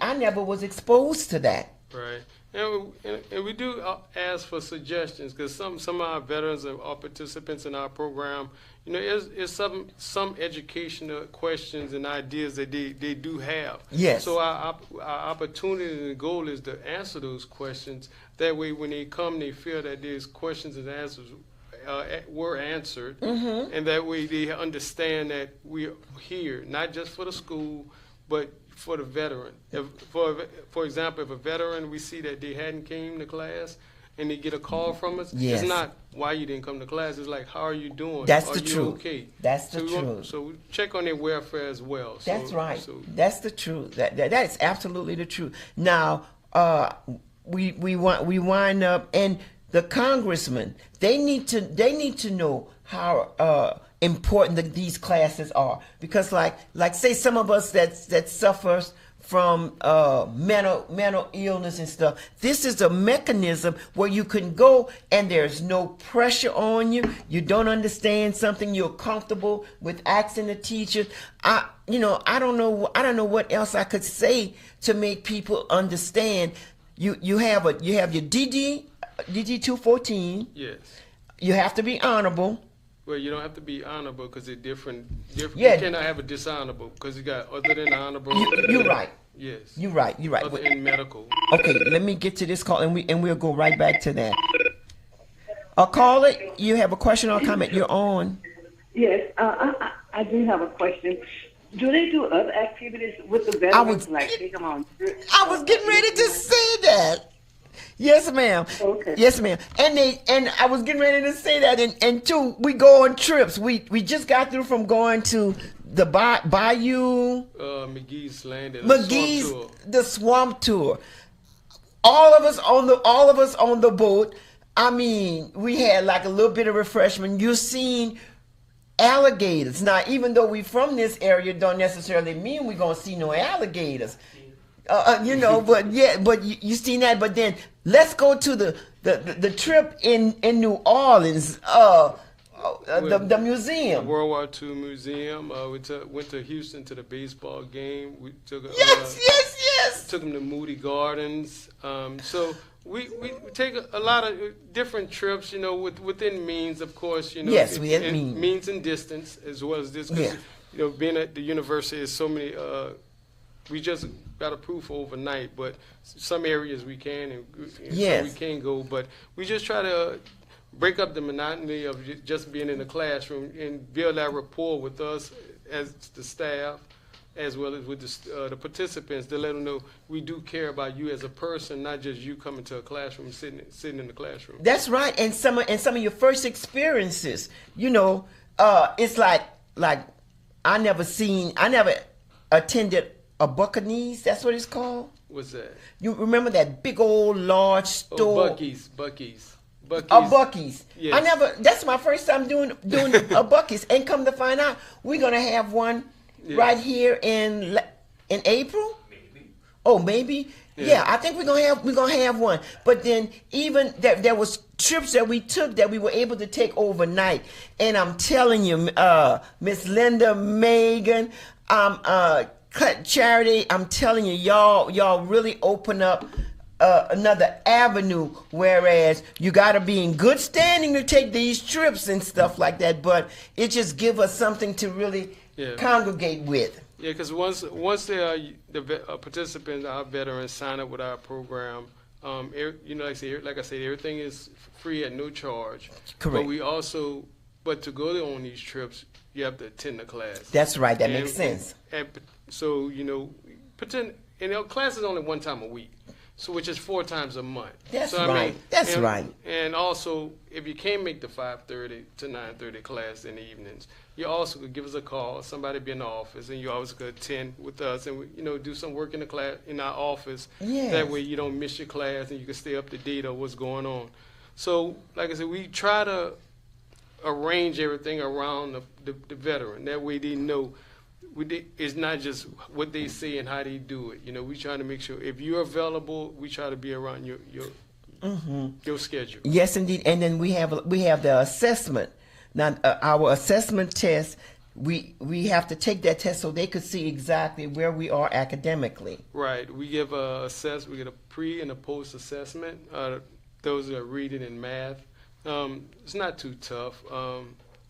I never was exposed to that. Right. And we do ask for suggestions because some of our veterans and our participants in our program, is some educational questions and ideas that they do have. Yes. So our opportunity and the goal is to answer those questions. That way, when they come, they feel that these questions and answers were answered, and that way they understand that we're here not just for the school, but for the veteran. For example, if a veteran, we see that they hadn't came to class and they get a call from us, Yes. it's not why you didn't come to class. It's like, how are you doing? That's are the you truth. Okay. That's the so truth. So we check on their welfare as well. That's right. So, That's the truth. That is absolutely the truth. Now, we wind up, and the congressman, they need to know how important these classes are, because like say some of us that suffers from mental illness and stuff, this is a mechanism where you can go and there's no pressure on you. You don't understand something, you're comfortable with asking the teacher. I don't know what else I could say to make people understand. You have your DD 214. yes. You have to be honorable. Well, you don't have to be honorable because they're different. Yeah. You cannot have a dishonorable because you got other than honorable. You're right. Yes. You're right. Other in medical. Okay, let me get to this call, and we'll go right back to that. Caller, you have a question or comment? You're on. Yes, I do have a question. Do they do other activities with the veterans, like take them on trips? I was getting ready to say that. Yes, ma'am. Okay. Yes, ma'am. And I was getting ready to say that. And two, we go on trips. We just got through from going to the Bayou. McGee's Landing. McGee's the swamp tour. All of us on the boat. I mean, we had like a little bit of refreshment. You're seeing alligators. Now, even though we from this area, don't necessarily mean we're gonna see no alligators. But yeah, but you seen that. But then let's go to the trip in New Orleans. The museum. World War II museum. We went to Houston to the baseball game. We took Yes. Took them to Moody Gardens. So we take a lot of different trips, within means, of course, Yes, we had means. Means and distance, as well as this. 'Cause, Yeah. Being at the university is so many, we just got approved for overnight, but some areas we can, and Yes. some we can't go. But we just try to break up the monotony of just being in the classroom and build that rapport with us as the staff, as well as with the participants, to let them know we do care about you as a person, not just you coming to a classroom, sitting in the classroom. That's right. And some of your first experiences, it's like I never attended a Buccaneers. That's what it's called. What's that? You remember that big old large store? Bucky's. Bucky's. Yes. That's my first time doing a Bucky's, and come to find out, we're gonna have one right here in April. Maybe. Oh, maybe. Yeah, I think we're gonna have one. But then even there was trips that we took that we were able to take overnight, and I'm telling you, Miss Linda, Megan, Charity, I'm telling you, y'all really open up another avenue, whereas you got to be in good standing to take these trips and stuff like that, but it just give us something to really congregate with. Yeah, because once the participants, our veterans, sign up with our program, like I said, everything is free at no charge. Correct. But to go on these trips, you have to attend the class. That's right. That makes sense. So class is only one time a week. So which is 4 times a month. That's right. That's right. And also, if you can't make the 5:30 to 9:30 class in the evenings, you also could give us a call. Somebody be in the office, and you always could attend with us, and do some work in the class in our office. Yes. That way you don't miss your class, and you can stay up to date on what's going on. So, like I said, we try to arrange everything around the veteran. That way they know. It's not just what they say and how they do it. We try to make sure if you're available, we try to be around your schedule. Yes, indeed. And then we have the assessment. Now, our assessment test, we have to take that test so they could see exactly where we are academically. Right. We give we get a pre and a post assessment. Those are reading and math. It's not too tough.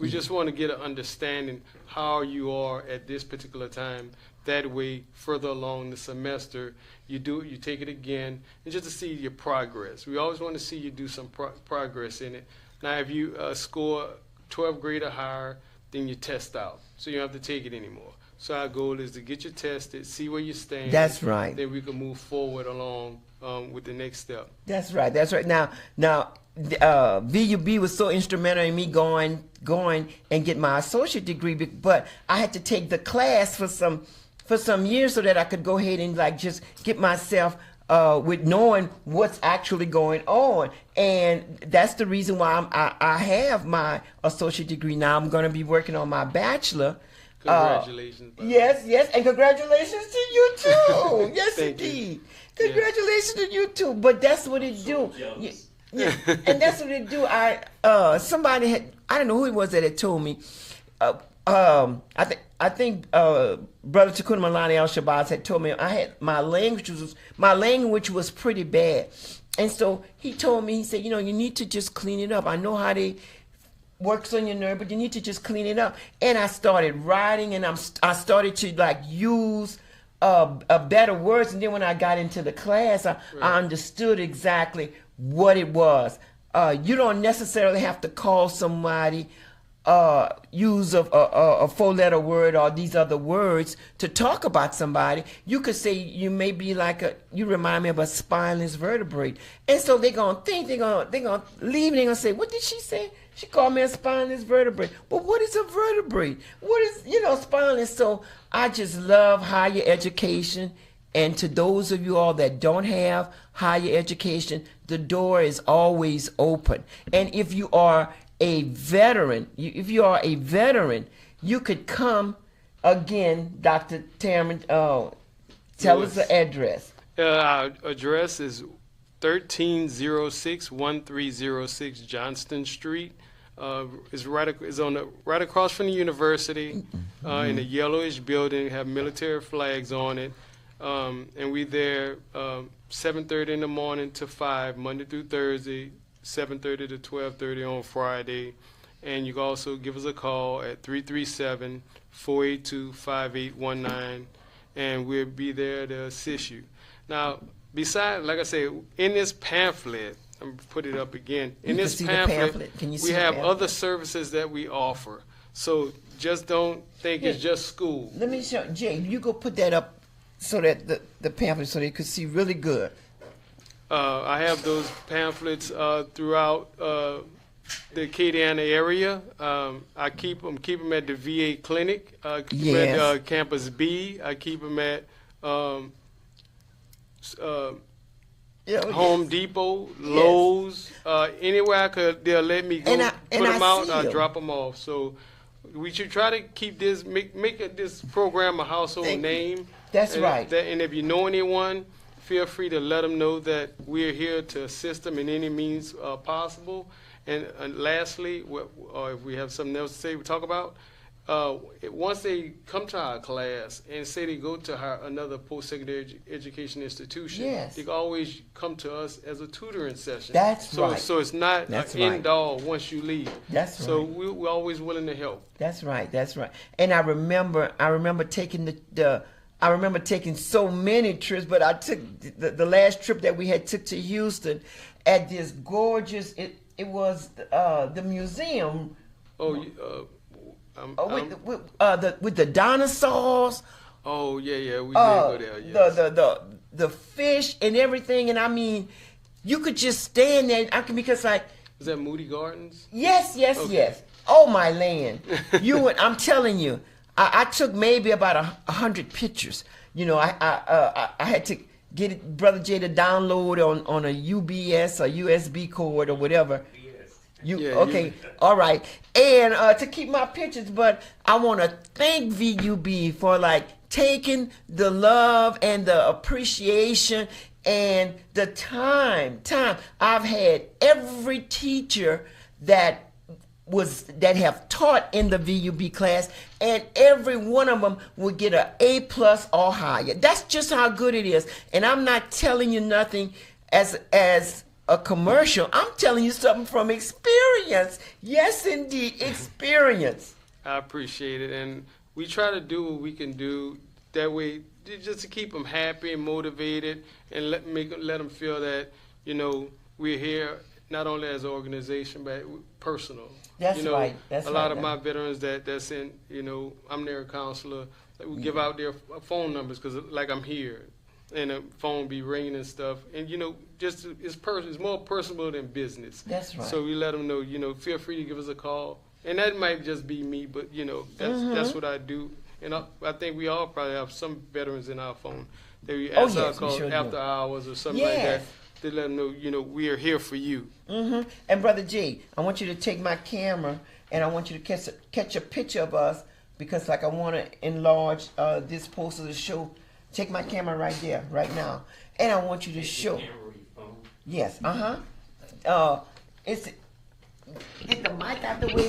We just want to get an understanding how you are at this particular time. That way, further along the semester, you take it again, and just to see your progress. We always want to see you do some progress in it. Now, if you score 12th grade or higher, then you test out, so you don't have to take it anymore. So our goal is to get you tested, see where you stand. That's right. Then we can move forward along with the next step. That's right. Now, VUB was so instrumental in me going and get my associate degree, but I had to take the class for some years so that I could go ahead and just get myself with knowing what's actually going on, and that's the reason why I have my associate degree now. I'm going to be working on my bachelor. Congratulations. Yes, and congratulations to you too. Yes, Thank indeed. Congratulations to you too. But that's what it do. Yeah, and that's what it do. Somebody I don't know who it was that had told me. I think Brother Takuna Malani Al Shabazz had told me my language was pretty bad, and so he told me, he said, you need to just clean it up. I know how they works on your nerve, but you need to just clean it up. And I started writing, and I started to like use a better words. And then when I got into the class, I understood exactly what it was. You don't necessarily have to call somebody, use a four-letter word or these other words to talk about somebody. You could say you may be like you remind me of a spineless vertebrate. And so they're going to think, they're going to leave, and they're going to say, what did she say? She called me a spineless vertebrate. But what is a vertebrate? What is, spineless? So I just love higher education. And to those of you all that don't have higher education, the door is always open. And if you are a veteran, you could come again, Dr. Tamron, tell us the address. Our address is 1306 1306 Johnston Street. It's right across from the university, in a yellowish building, have military flags on it. And we there 7:30 in the morning to 5, Monday through Thursday, 7:30 to 12:30 on Friday. And you can also give us a call at 337-482-5819, and we'll be there to assist you. Now, besides, like I said, in this pamphlet, I'm going to put it up again. In this pamphlet, we have other services that we offer. So just don't think it's just school. Let me show, Jay, you go put that up so that the pamphlet, so they could see really good. I have those pamphlets throughout the Acadiana area. I keep them at the VA clinic. I keep them at Campus B. I keep them at Home Depot, Lowe's, anywhere they'll let me go put them out, and I'll drop them off. So we should try to keep this, make this program a household name. That's right. And if you know anyone, feel free to let them know that we're here to assist them in any means possible. And lastly, if we have something else to say, we talk about, once they come to our class and say they go to another post-secondary education institution, they can always come to us as a tutoring session. That's right. So it's not an end all once you leave. That's right. So we're always willing to help. That's right. That's right. And I remember taking I remember taking so many trips, but I took the last trip that we had took to Houston at this gorgeous. It was the museum. With the dinosaurs. Oh yeah, we did go there. Yes. The fish and everything, and I mean, you could just stand there. Because like. Was that Moody Gardens? Yes. Oh my land! I'm telling you, I took maybe about 100 pictures. I had to get Brother Jay to download on a UBS or USB cord or whatever. All right, and to keep my pictures, but I want to thank VUB for like taking the love and the appreciation and the time. I've had every teacher that have taught in the VUB class, and every one of them would get an A+ or higher. That's just how good it is, and I'm not telling you nothing as a commercial. I'm telling you something from experience. Yes, indeed, experience. I appreciate it, and we try to do what we can do that way, just to keep them happy and motivated, and let them feel that we're here not only as an organization but personal. That's right. That's a lot of my veterans that's in. I'm their counselor. We give out their phone numbers because like I'm here. And the phone be ringing and stuff, and just it's more personal than business. That's right. So we let them know, feel free to give us a call, and that might just be me, but that's what I do, and I think we all probably have some veterans in our phone that we ask our call after hours or something like that to let them know, we are here for you. And Brother G, I want you to take my camera, and I want you to catch a picture of us because, like, I want to enlarge this poster to show. Take my camera right there, right now, and I want you to show. Yes, Get the mic out the way.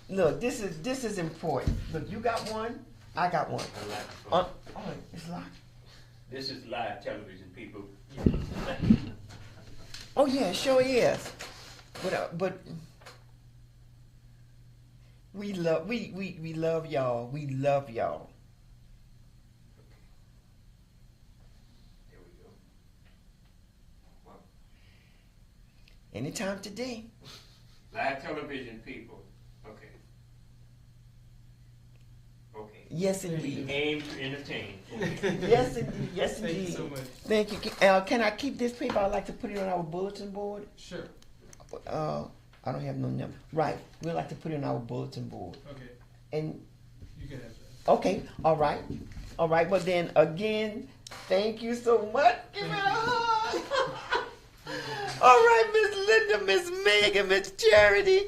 Look. This is important. Look, you got one. I got one. It's locked. This is live television, people. Oh yeah, it sure is. But We love y'all. We love y'all. There we go. Wow. Anytime today. Live television, people. Okay. Okay. Yes, indeed. Aim to entertain. Yes, indeed. Yes, Thank you indeed. so much. Thank you. Can I keep this paper? I'd like to put it on our bulletin board. Sure. I don't have no number. Right. We'd like to put it on our bulletin board. Okay. And You can have that. okay, all right. All right. Well then again, thank you so much. Give me a hug. All right, Miss Linda, Miss Megan, Miss Charity.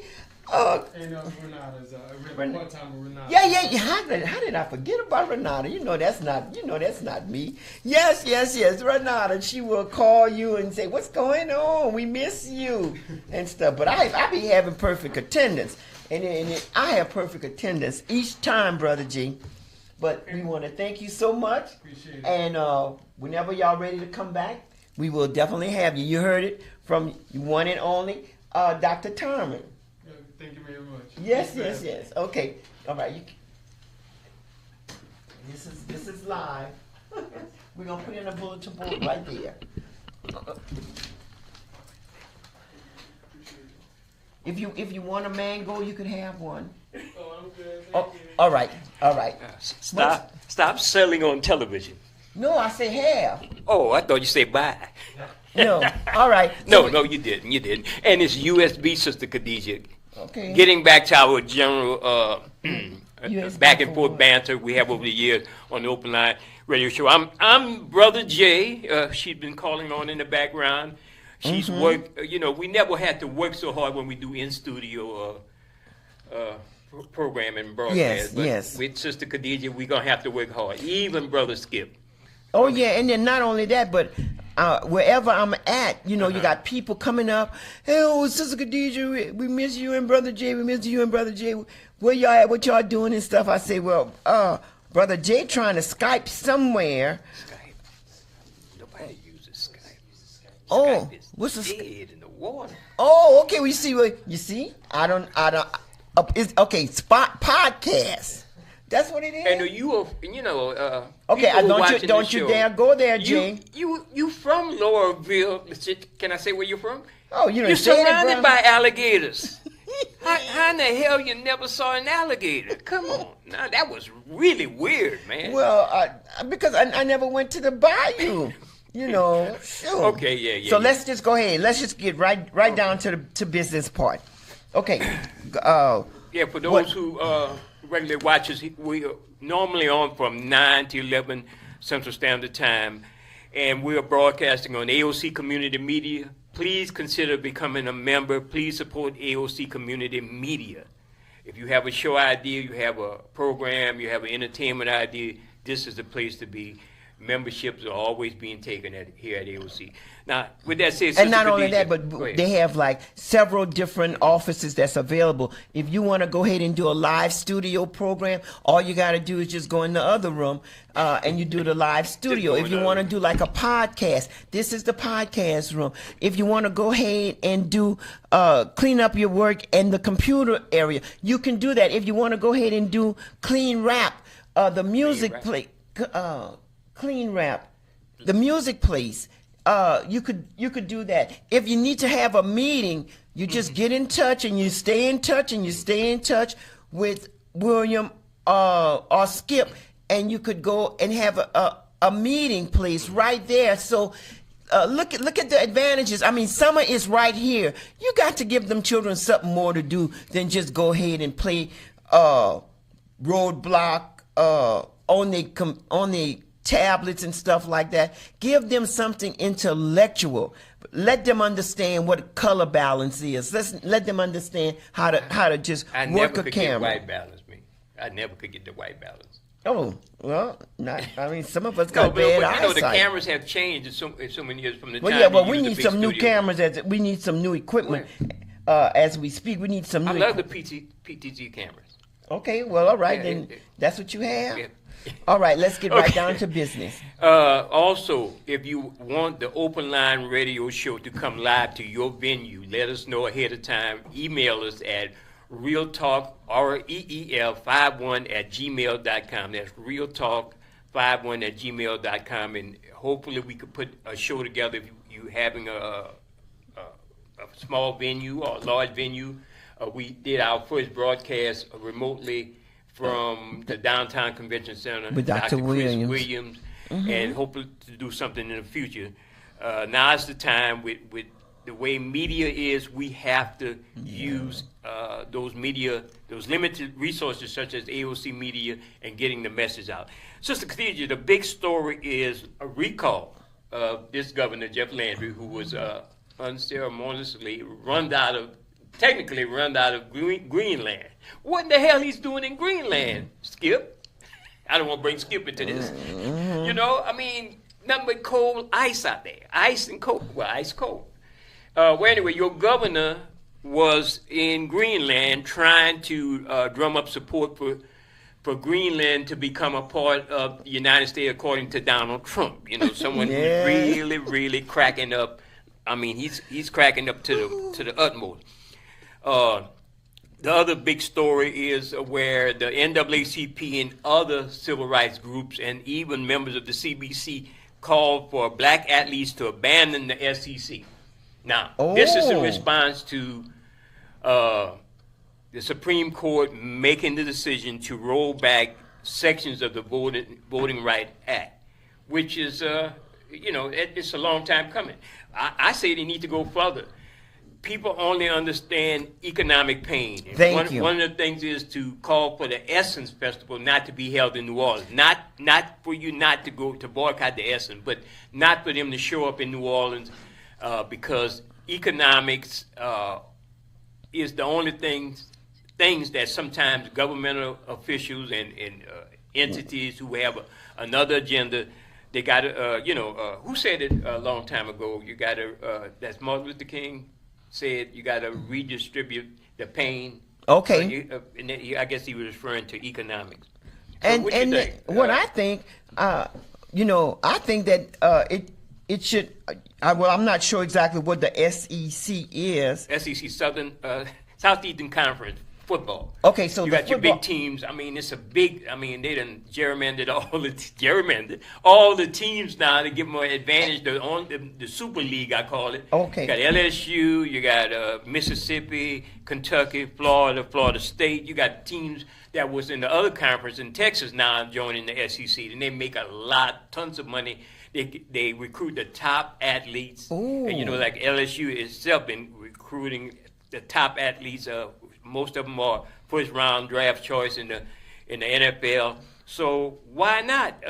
And Renata's part-timer Renata. Yeah. How did I forget about Renata? You know that's not me. Yes. Renata, she will call you and say, "What's going on? We miss you," and stuff. But I be having perfect attendance, and I have perfect attendance each time, Brother G. But we want to thank you so much. Appreciate it. And whenever y'all ready to come back, we will definitely have you. You heard it from one and only Dr. Tarman. Thank you very much. Yes. Okay. All right. This is live. We're gonna put in a bulletin board right there. If you want a mango, you could have one. Oh, I'm good. Oh, all right. Stop selling on television. No, I say have. Oh, I thought you said buy. No. All right. No, you didn't. You didn't. And it's USB, Sister Khadijah. Okay. Getting back to our general back and forth forward. banter we have over the years on the Open Line Radio Show. I'm Brother Jay. She's been calling on in the background. She's worked. We never had to work so hard when we do in studio program and broadcast. Yes. With Sister Khadijah, we're gonna have to work hard. Even Brother Skip. Oh yeah, and then not only that, but wherever I'm at, you got people coming up. Hey, Sister Khadijah, we miss you and Brother Jay. We miss you and Brother Jay. Where y'all at? What y'all doing and stuff? I say, well, Brother Jay trying to Skype somewhere. Skype. Nobody uses Skype. Oh, Skype is what's the dead in the water. Oh, okay. We see what you see. I don't. It's okay. Spot podcast. That's what it is. And you, okay, people who don't watching you this dare show, go there, Jay. You from Laurelville? Can I say where you're from? Oh, you You're said it, surrounded bro. by alligators. how in the hell you never saw an alligator? Come on, now that was really weird, man. Well, because I never went to the bayou. Sure. Okay, yeah. So let's just go ahead. Let's just get right down to business part. Okay. Yeah, for those who regular watchers, we are normally on from 9 to 11 Central Standard Time, and we are broadcasting on AOC Community Media. Please consider becoming a member. Please support AOC Community Media. If you have a show idea, you have a program, you have an entertainment idea, this is the place to be. Memberships are always being taken here at AOC. Now, with that said, and not only Khadijah, that, but they have like several different offices that's available. If you want to go ahead and do a live studio program, all you got to do is just go in the other room and you do the live studio. If you want to do like a podcast, this is the podcast room. If you want to go ahead and do clean up your work in the computer area, you can do that. If you want to go ahead and do clean rap, the music play. Clean rap, the music place. You could do that. If you need to have a meeting, you just get in touch and you stay in touch and you stay in touch with William or Skip, and you could go and have a meeting place right there. So look at the advantages. I mean, summer is right here. You got to give them children something more to do than just go ahead and play roadblock on the tablets and stuff like that. Give them something intellectual. Let them understand what color balance is. Let them understand how to just work a camera. Get white balance, me. I never could get the white balance. Oh, well, not. I mean, some of us got bad eyesight. The cameras have changed in so many years from the time. Well, yeah, well, we we need some new cameras. We need some new equipment as we speak. We need some new. I love the PTZ cameras. Okay, well, all right, then that's what you have. Yeah. All right, let's get right down to business. Also, if you want the Open Line Radio Show to come live to your venue, let us know ahead of time. Email us at Real Talk, REEL51 @gmail.com. That's Real Talk 51 @gmail.com, and hopefully we could put a show together. If you having a small venue or a large venue, we did our first broadcast remotely from the downtown convention center With Dr. Chris Williams. and hopefully to do something in the future. Now is the time with the way media is. We have to use those limited resources such as AOC Media and getting the message out. Sister Khadijah, the big story is a recall of this governor, Jeff Landry, who was unceremoniously run out of Greenland. What in the hell he's doing in Greenland, Skip? I don't want to bring Skip into this. You know, I mean, nothing but cold ice out there. Ice and cold. Well, ice cold. Well, anyway, your governor was in Greenland trying to drum up support for Greenland to become a part of the United States, according to Donald Trump. You know, someone who's really, really cracking up. I mean, he's cracking up to the utmost. The other big story is where the NAACP and other civil rights groups and even members of the CBC called for black athletes to abandon the SEC. Now, this is in response to the Supreme Court making the decision to roll back sections of the Voting Rights Act, which is, it's a long time coming. I say they need to go further. People only understand economic pain. Thank you. One of the things is to call for the Essence Festival not to be held in New Orleans. Not for you not to go to boycott the Essence, but not for them to show up in New Orleans because economics is the only things that sometimes governmental officials and entities who have another agenda, they got to, who said it a long time ago? You got to, that's Martin Luther King said, you got to redistribute the pain. Okay. I guess he was referring to economics. So And what you and think? what I think, I think that it should. I'm not sure exactly what the SEC is. SEC Southeastern Conference football. Okay, so you the got your football- big teams. I mean, it's a big. I mean, they done gerrymandered all the teams now to give them an advantage. The Super League, I call it. Okay. You got LSU. You got Mississippi, Kentucky, Florida State. You got teams that was in the other conference in Texas now joining the SEC, and they make tons of money. They recruit the top athletes, and like LSU itself been recruiting the top athletes. Most of them are first round draft choice in the NFL. So why not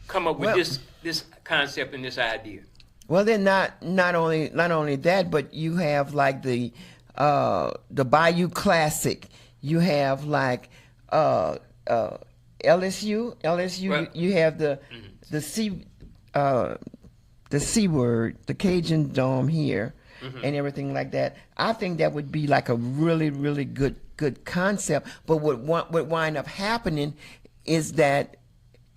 come up with this concept and this idea? Well, then not only that, but you have like the Bayou Classic. You have like LSU. Well, you have the C word, the Cajun Dome here, and everything like that. I think that would be like a really, really good concept. But what wind up happening is that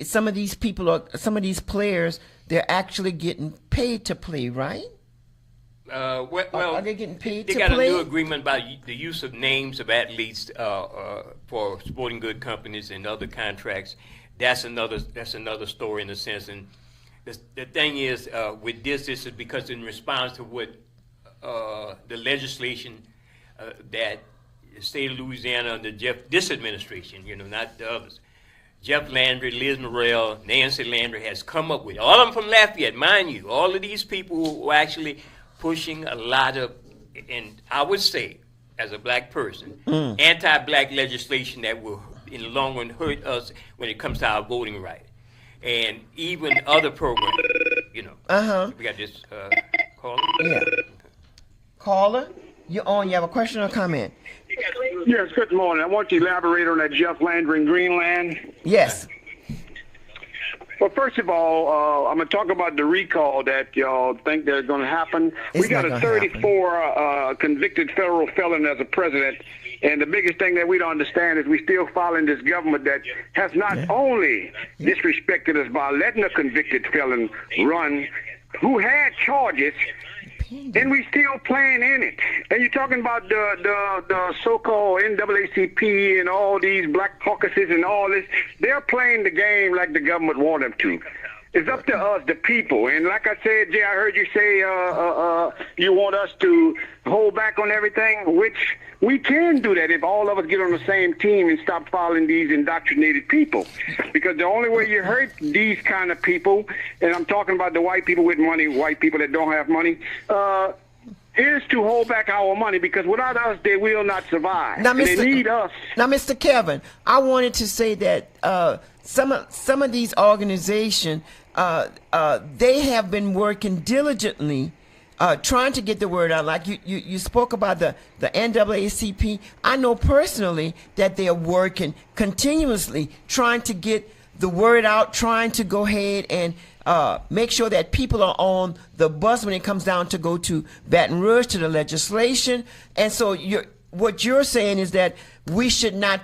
some of these players, they're actually getting paid to play, right? Are they getting paid they to got play? a new agreement about the use of names of athletes for sporting good companies and other contracts. That's another story in a sense. And the thing is, with this is because in response to what the legislation that the state of Louisiana under this administration, not the others, Jeff Landry, Liz Morrell, Nancy Landry has come up with, all of them from Lafayette, mind you, all of these people who are actually pushing a lot of, and I would say, as a black person, anti-black legislation that will in the long run hurt us when it comes to our voting right. And even other programs, We got this caller. Yeah. Caller, you're on. You have a question or comment? Yes, good morning. I want you to elaborate on that Jeff Landry in Greenland. Yes. Well, first of all, I'm going to talk about the recall that y'all think that's going to happen. It's we got not a gonna 34 convicted federal felon as a president, and the biggest thing that we don't understand is we still following this government that has not only disrespected us by letting a convicted felon run, who had charges And we still playing in it. And you're talking about the so-called NAACP and all these black caucuses and all this. They're playing the game like the government want them to. It's up to us, the people. And like I said, Jay, I heard you say you want us to hold back on everything, which we can do that if all of us get on the same team and stop following these indoctrinated people. Because the only way you hurt these kind of people, and I'm talking about the white people with money, white people that don't have money, is to hold back our money, because without us, they will not survive. Now, they need us. Now, Mr. Kevin, I wanted to say that some of these organizations, they have been working diligently, trying to get the word out. Like you spoke about the NAACP. I know personally that they are working continuously, trying to get the word out, trying to go ahead and make sure that people are on the bus when it comes down to go to Baton Rouge, to the legislation. And so what you're saying is that we should not,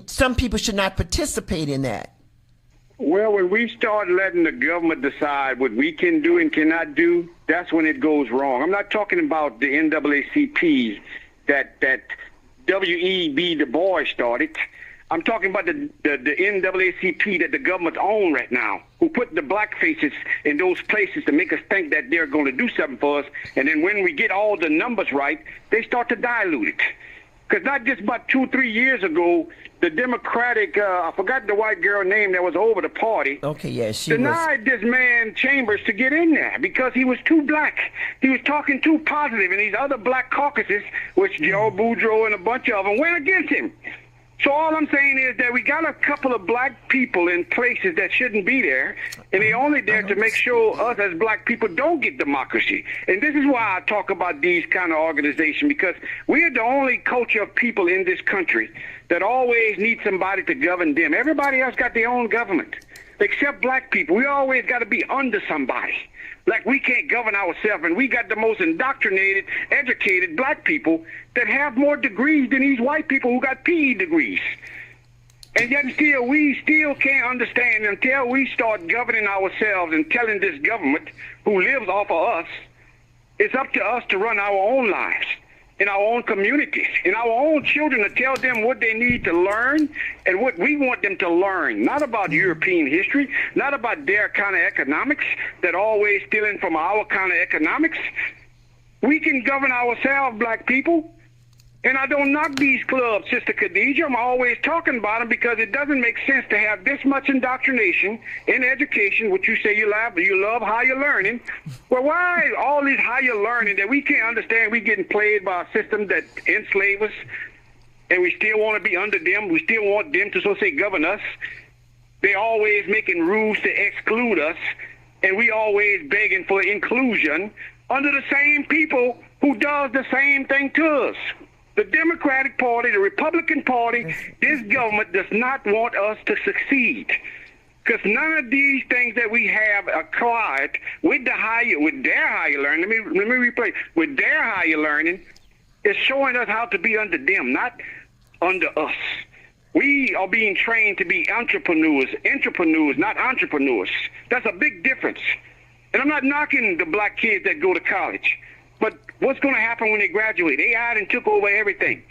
some people should not participate in that. Well, when we start letting the government decide what we can do and cannot do, that's when it goes wrong. I'm not talking about the NAACP that W.E.B. Du Bois started. I'm talking about the NAACP that the government own right now, who put the black faces in those places to make us think that they're going to do something for us. And then when we get all the numbers right, they start to dilute it. Because not just about 2-3 years ago, the Democratic, I forgot the white girl name that was over the party. Okay, yeah, she denied this man Chambers to get in there because he was too black. He was talking too positive, and these other black caucuses, which Joe Boudreaux and a bunch of them went against him. So all I'm saying is that we got a couple of black people in places that shouldn't be there, and they only there to make sure us as black people don't get democracy. And this is why I talk about these kind of organizations, because we are the only culture of people in this country that always need somebody to govern them. Everybody else got their own government, except black people. We always got to be under somebody. Like we can't govern ourselves, and we got the most indoctrinated, educated black people that have more degrees than these white people who got PE degrees. And yet still, we still can't understand until we start governing ourselves and telling this government who lives off of us, it's up to us to run our own lives in our own communities, in our own children, to tell them what they need to learn and what we want them to learn. Not about European history, not about their kind of economics that always stealing from our kind of economics. We can govern ourselves, black people. And I don't knock these clubs, Sister Khadijah. I'm always talking about them because it doesn't make sense to have this much indoctrination in education, which you say you love higher learning. Well, why all this higher learning that we can't understand? We getting played by a system that enslave us, and we still want to be under them. We still want them to, so say, govern us. They always making rules to exclude us, and we always begging for inclusion under the same people who does the same thing to us. The Democratic Party, the Republican Party, this government does not want us to succeed. Because none of these things that we have acquired with their higher learning, let me replay, with their higher learning, is showing us how to be under them, not under us. We are being trained to be entrepreneurs, not entrepreneurs. That's a big difference. And I'm not knocking the black kids that go to college. But what's going to happen when they graduate? AI and took over everything.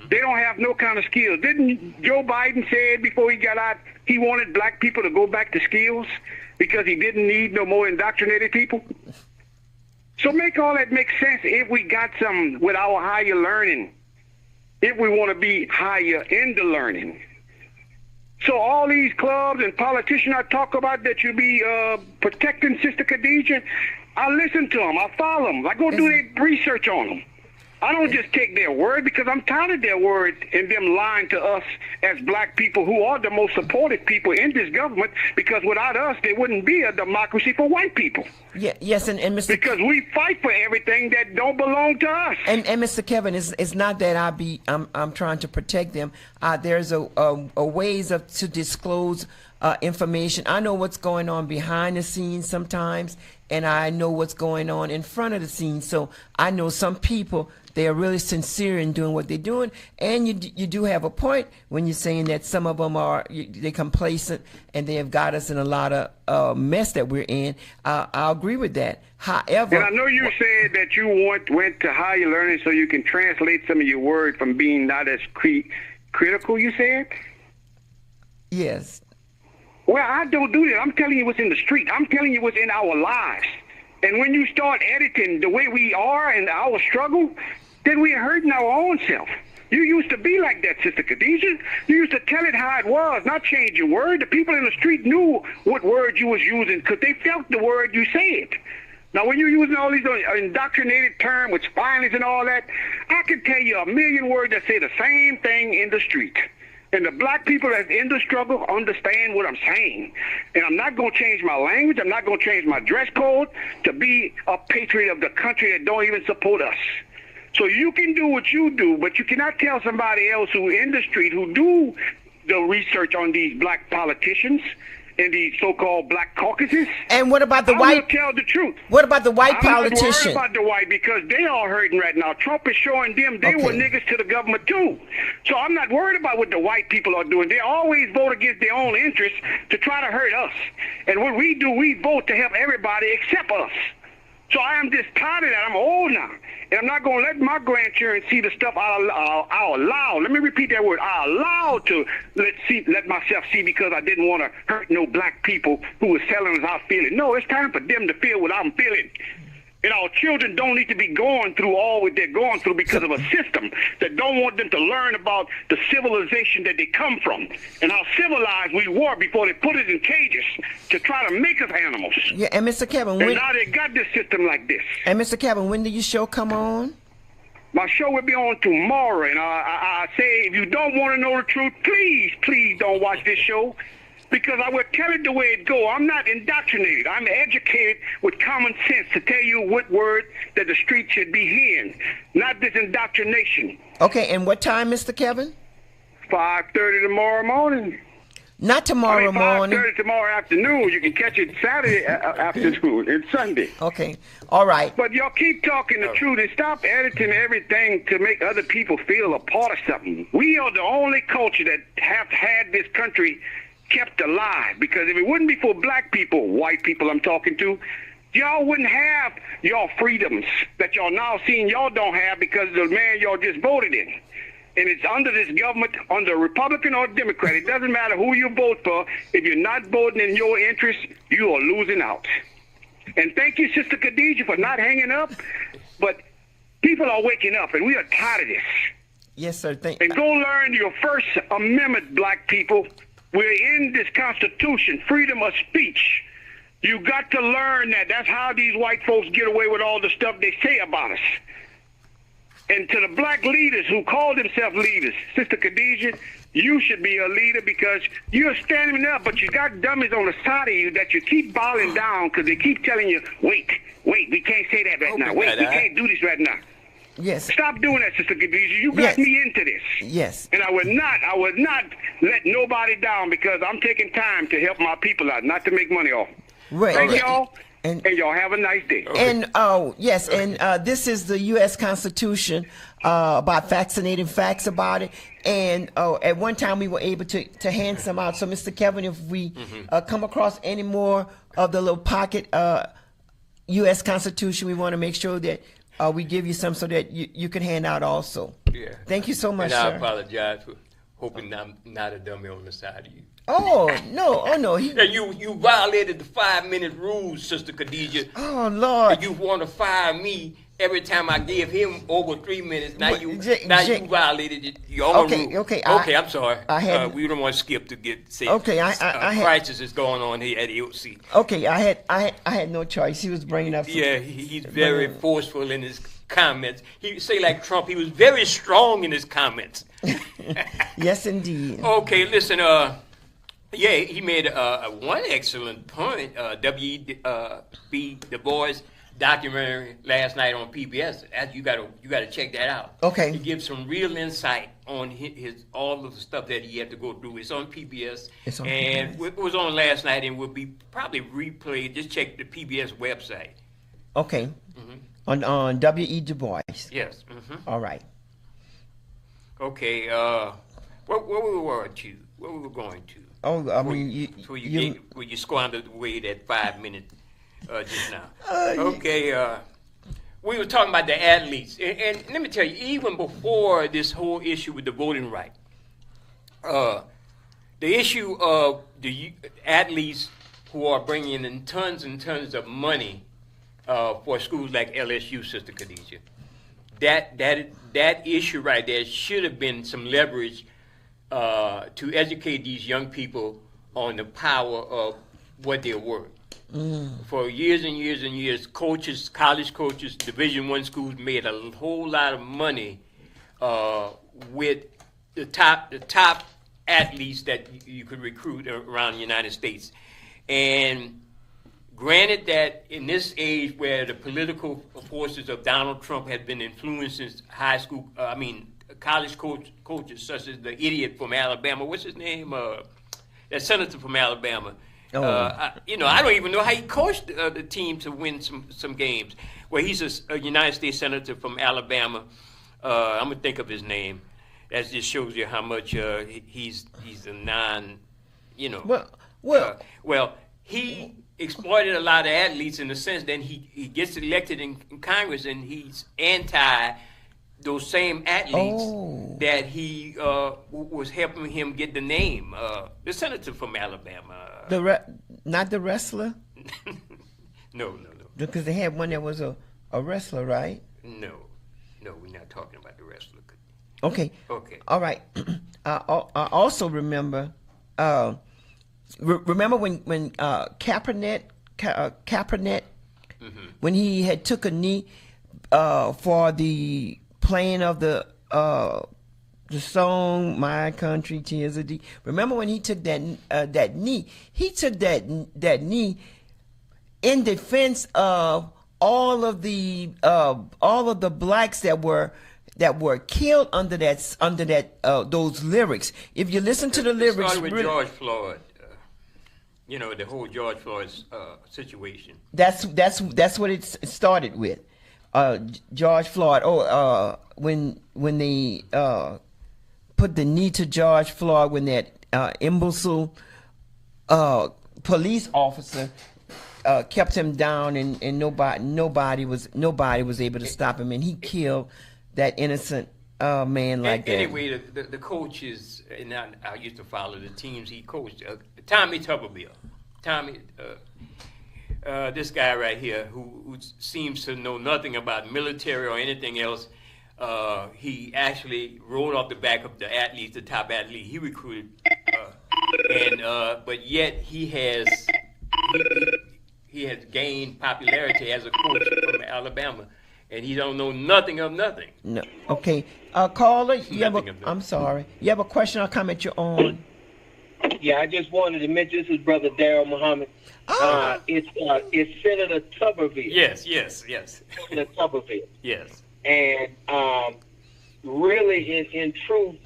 They don't have no kind of skills. Didn't Joe Biden say before he got out he wanted black people to go back to skills because he didn't need no more indoctrinated people? So make all that make sense if we got some with our higher learning, if we want to be higher in the learning. So all these clubs and politicians I talk about that you be protecting, Sister Khadijah, I listen to them. I follow them. I go do their research on them. I don't just take their word because I'm tired of their word and them lying to us as black people who are the most supported people in this government, because without us, there wouldn't be a democracy for white people. Yeah, yes, and Mr. Because we fight for everything that don't belong to us. And Mr. Kevin, it's not that I'm trying to protect them. There's a ways to disclose information. I know what's going on behind the scenes sometimes, and I know what's going on in front of the scenes. So I know some people they are really sincere in doing what they're doing. And you do have a point when you're saying that some of them they're complacent and they have got us in a lot of mess that we're in. I'll agree with that. However, and I know you said that you went to higher learning so you can translate some of your words from being not as critical, you said? Yes. Well, I don't do that. I'm telling you what's in the street. I'm telling you what's in our lives. And when you start editing the way we are and our struggle, then we're hurting our own self. You used to be like that, Sister Khadijah. You used to tell it how it was, not change your word. The people in the street knew what word you was using because they felt the word you said. Now, when you're using all these indoctrinated terms with spineless and all that, I can tell you a million words that say the same thing in the street. And the black people that's in the struggle understand what I'm saying. And I'm not going to change my language. I'm not going to change my dress code to be a patriot of the country that don't even support us. So you can do what you do, but you cannot tell somebody else who in the street who do the research on these black politicians and these so-called black caucuses. And what about the I white? will tell the truth. What about the white politician? I'm not worried about the white because they are hurting right now. Trump is showing them they were niggas to the government too. So I'm not worried about what the white people are doing. They always vote against their own interests to try to hurt us. And what we do, we vote to help everybody except us. So I am just tired of that. I'm old now. And I'm not going to let my grandchildren see the stuff I allowed. Let me repeat that word. I allowed to let myself see because I didn't want to hurt no black people who was telling us how I feel it. No, it's time for them to feel what I'm feeling. And our children don't need to be going through all what they're going through because of a system that don't want them to learn about the civilization that they come from and how civilized we were before they put us in cages to try to make us animals. Yeah, and Mr. Kevin, and now they got this system like this. And Mr. Kevin, when do your show come on? My show will be on tomorrow, and I say if you don't want to know the truth, please don't watch this show. Because I will tell it the way it go. I'm not indoctrinated. I'm educated with common sense to tell you what word that the street should be hearing, not this indoctrination. Okay, and what time, Mr. Kevin? 5:30 tomorrow morning. Not tomorrow morning. 5:30 tomorrow afternoon. You can catch it Saturday afternoon and Sunday. Okay, all right. But y'all keep talking the truth and stop editing everything to make other people feel a part of something. We are the only culture that have had this country kept alive, because if it wouldn't be for black people, white people I'm talking to, y'all wouldn't have y'all freedoms that y'all now seeing y'all don't have because of the man y'all just voted in. And it's under this government, under Republican or Democrat. It doesn't matter who you vote for. If you're not voting in your interest, you are losing out. And thank you, Sister Khadijah, for not hanging up. But people are waking up, and we are tired of this. Yes, sir. And go learn your First Amendment, black people. We're in this Constitution, freedom of speech. You got to learn that. That's how these white folks get away with all the stuff they say about us. And to the black leaders who call themselves leaders, Sister Khadijah, you should be a leader because you're standing up, but you got dummies on the side of you that you keep bowing down because they keep telling you, wait, we can't say that right now. Wait, we can't do this right now. Yes. Stop doing that, Sister Khadijah. You got me into this. Yes. And I would not let nobody down because I'm taking time to help my people out, not to make money off. Right. Thank y'all. And y'all have a nice day. And yes, and this is the U.S. Constitution about vaccinating facts about it. And at one time we were able to hand some out. So, Mr. Kevin, if we come across any more of the little pocket U.S. Constitution, we want to make sure that we give you some so that you can hand out also. Yeah. Thank you so much, and sir. I apologize for hoping I'm not a dummy on the side of you. Oh no! And you violated the 5-minute rules, Sister Khadijah. Oh Lord! And you want to fire me every time I give him over 3 minutes. Now you violated your own rule. Okay, I'm sorry. We don't want to skip to get safe. Okay, crisis is going on here at EOC. Okay, I had no choice. He was bringing up. Yeah, he's very forceful in his comments. He say like Trump. He was very strong in his comments. Yes, indeed. Okay, listen. Yeah, he made one excellent point. W.B. Du Bois documentary last night on PBS. You gotta check that out. Okay. He gives some real insight on his all of the stuff that he had to go through. It's on PBS. It was on last night and will be probably replayed. Just check the PBS website. Okay. On W.E. Du Bois. Yes. Mm-hmm. All right. Okay. What we were to? What we were going to? Oh, I mean, you squandered away that 5 minutes just now. Okay. We were talking about the athletes, and let me tell you, even before this whole issue with the voting right, the issue of the athletes who are bringing in tons and tons of money for schools like LSU, Sister Khadijah, that issue right there should have been some leverage to educate these young people on the power of what they're worth. For years and years and years, coaches, college coaches, Division I schools made a whole lot of money with the top athletes that you could recruit around the United States. And granted that in this age where the political forces of Donald Trump had been influencing college coaches such as the idiot from Alabama, what's his name? That senator from Alabama. I don't even know how he coached the team to win some games. Well, he's a United States senator from Alabama. I'm gonna think of his name. That just shows you how much he's a non, Well, he exploited a lot of athletes in the sense that he gets elected in Congress and he's anti those same athletes that he was helping him get the name. The senator from Alabama. Not the wrestler? No. Because they had one that was a wrestler, right? No, we're not talking about the wrestler. Okay. All right. I also remember. Remember when Kaepernick, when he had took a knee for the playing of the song "My Country Tears of Thee." Remember when he took that knee? He took that knee in defense of all of the blacks that were killed under those lyrics. If you listen to the lyrics, it started with George Floyd. The whole George Floyd situation. That's what it started with. George Floyd. When they put the knee to George Floyd, when that imbecile police officer kept him down, and nobody was able to stop him, and he killed that innocent man like that. Anyway, the coaches, and I used to follow the teams he coached. Tommy Tuberville. This guy right here who seems to know nothing about military or anything else. He actually rode off the back of the athletes, the top athlete he recruited, but yet he has gained popularity as a coach from Alabama, and he don't know nothing of nothing. No. Okay. Caller, I'm sorry. You have a question or comment you're on? Yeah, I just wanted to mention, this is Brother Darrell Muhammad. It's Senator Tuberville. Yes. Senator Tuberville. Yes. And really, in truth,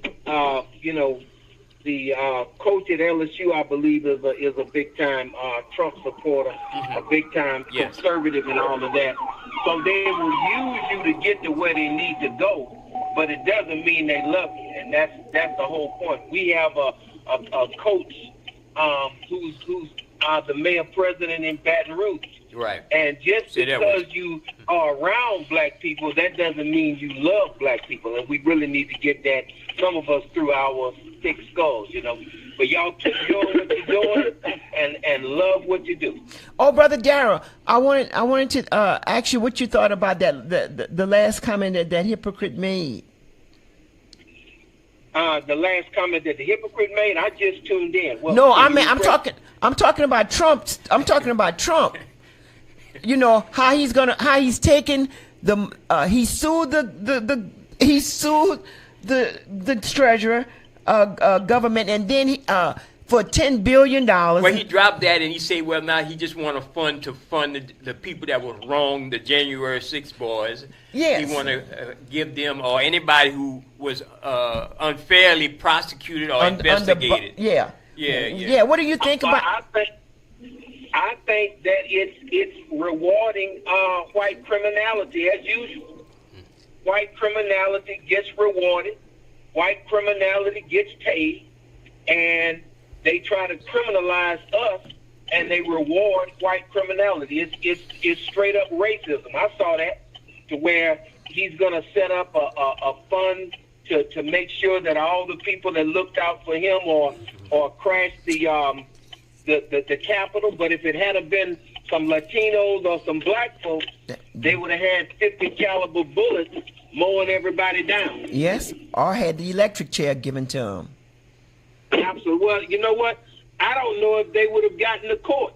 the coach at LSU, I believe, is a big time Trump supporter, a big time conservative, and all of that. So they will use you to get to where they need to go, but it doesn't mean they love you, and that's the whole point. We have a coach who's the mayor president in Baton Rouge. Right. And just because you are around black people, that doesn't mean you love black people. And we really need to get that, some of us, through our thick skulls, But y'all keep doing what you're doing and love what you do. Oh, Brother Darrell, I wanted to ask you what you thought about the last comment that hypocrite made. The last comment that the hypocrite made, I just tuned in. Well, no, I'm talking about Trump. I'm talking about Trump. How he's taken he sued the treasurer government, and then for $10 billion. Well, he dropped that and he said, well, now he just want to fund the people that were wrong, the January 6 boys. Yes. He want to give them, or anybody who was unfairly prosecuted or investigated. Yeah. What do you think about? I think that it's rewarding white criminality as usual. White criminality gets rewarded. White criminality gets paid, and they try to criminalize us, and they reward white criminality. It's straight up racism. I saw that, to where he's going to set up a fund to make sure that all the people that looked out for him or crashed the Capitol. But if it had been some Latinos or some black folks, they would have had 50 caliber bullets mowing everybody down. Yes, or had the electric chair given to them. Absolutely. Well, you know what? I don't know if they would have gotten to court.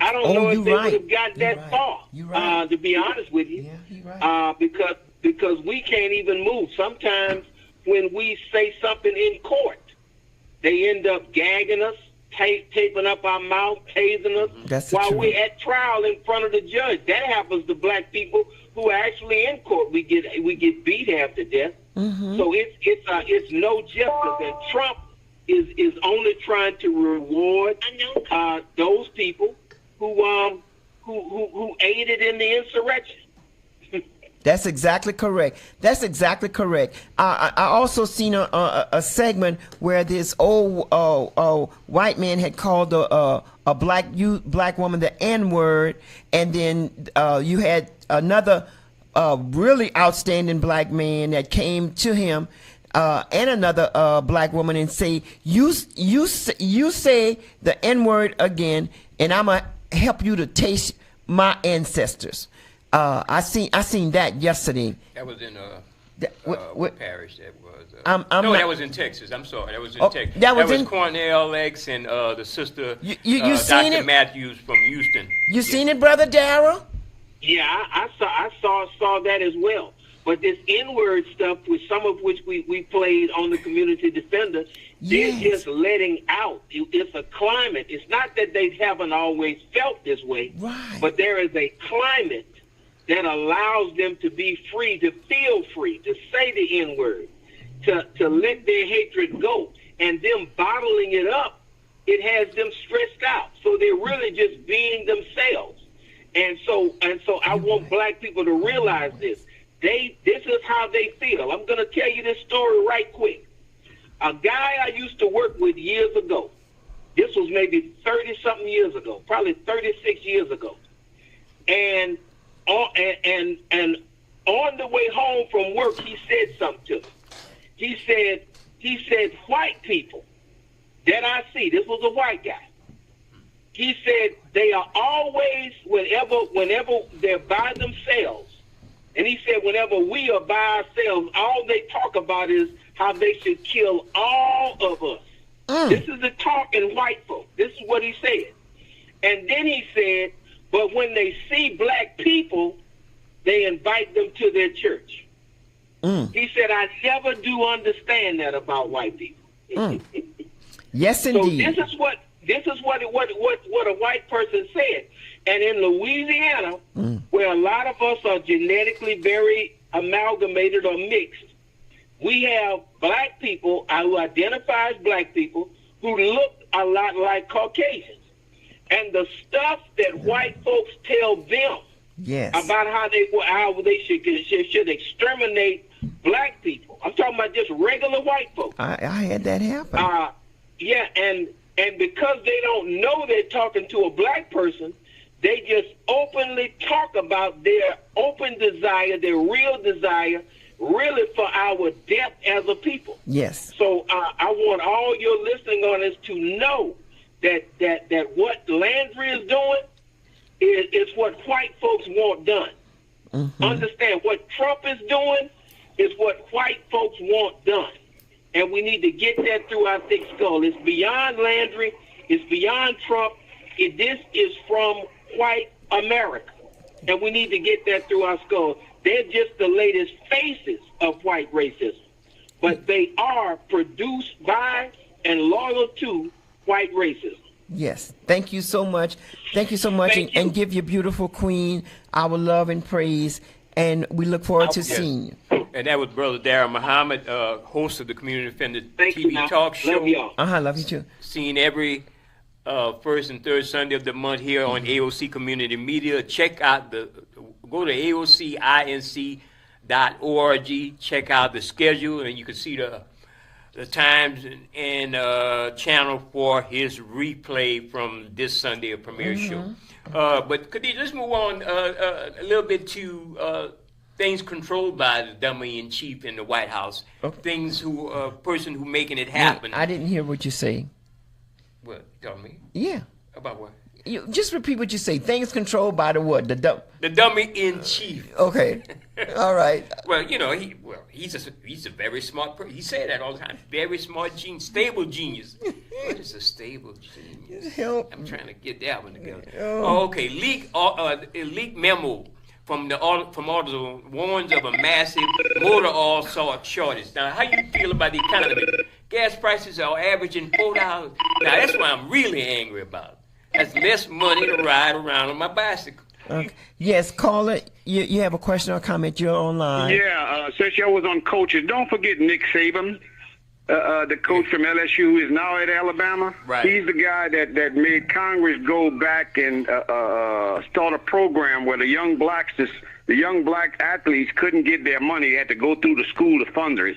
I don't know if they would have gotten that far. You're right. To be honest with you, yeah, you're right. Because we can't even move. Sometimes when we say something in court, they end up gagging us, taping up our mouth, tasing us while we're at trial in front of the judge. That happens to black people who are actually in court. We get beat half to death. So it's no justice. And Trump is only trying to reward those people who aided in the insurrection. That's exactly correct. That's exactly correct. I also seen a segment where this old white man had called a black woman the N-word, and then you had another really outstanding black man that came to him and another black woman and say, you say the N-word again, and I'm gonna help you to taste my ancestors. I seen that yesterday. That was in what parish that was? that was in Texas. I'm sorry, that was in Texas. That was Cornell X and the sister you seen Dr. it? Matthews from Houston. You seen it, Brother Darrell? Yeah, I saw that as well. But this N-word stuff, some of which we played on the Community Defender, they're just letting out. It's a climate. It's not that they haven't always felt this way, but there is a climate that allows them to be free, to feel free, to say the N-word, to let their hatred go. And them bottling it up, it has them stressed out. So they're really just being themselves. And so I want black people to realize this. This is how they feel. I'm going to tell you this story right quick. A guy I used to work with years ago, this was maybe 30-something years ago, probably 36 years ago. And on the way home from work, he said something to me. He said, white people that I see, this was a white guy. He said they are always, whenever they're by themselves, and he said whenever we are by ourselves, all they talk about is how they should kill all of us. This is the talk in white folk. This is what he said. And then he said, but when they see black people, they invite them to their church. He said, I never do understand that about white people. Yes, indeed. So this is what a white person said. And in Louisiana, where a lot of us are genetically very amalgamated or mixed, we have black people who identify as black people who look a lot like Caucasians. And the stuff that white folks tell them about how they should exterminate black people. I'm talking about just regular white folks. I had that happen. And because they don't know they're talking to a black person, they just openly talk about their open desire, their real desire, really for our death as a people. Yes. So I want all your listening on this to know that what Landry is doing is what white folks want done. Understand, what Trump is doing is what white folks want done. And we need to get that through our thick skull. It's beyond Landry. It's beyond Trump. This is from white America. And we need to get that through our skull. They're just the latest faces of white racism. But they are produced by and loyal to white racism. Yes. Thank you so much. Thank you so much. And give your beautiful queen our love and praise. And we look forward to seeing you. And that was Brother Darrell Muhammad, host of the Community Defender TV talk show. Love y'all. Love you too. Seen every first and third Sunday of the month here on AOC Community Media. Check out go to aocinc.org. Check out the schedule, and you can see the times and channel for his replay from this Sunday of premiere show. But Khadijah, let's move on a little bit to things controlled by the dummy in chief in the White House. Things person who making it happen. I didn't hear what you say. What? Tell me. Yeah. About what? You just repeat what you say. Things controlled by the what? The dummy in chief. Okay. All right. Well, he's a very smart person. He said that all the time. Very smart genius, stable genius. What is a stable genius? I'm trying to get that one together. Okay. Leak memo from AutoZone warns of a massive motor oil shortage. Now, how you feel about the economy? Gas prices are averaging $4. Now, that's what I'm really angry about. That's less money to ride around on my bicycle. Okay. Yes, caller, you have a question or comment? You're online. Yeah, since y'all was on coaches, don't forget Nick Saban, the coach from LSU, who is now at Alabama. Right. He's the guy that made Congress go back and start a program where the young black athletes couldn't get their money; they had to go through the school to fund it.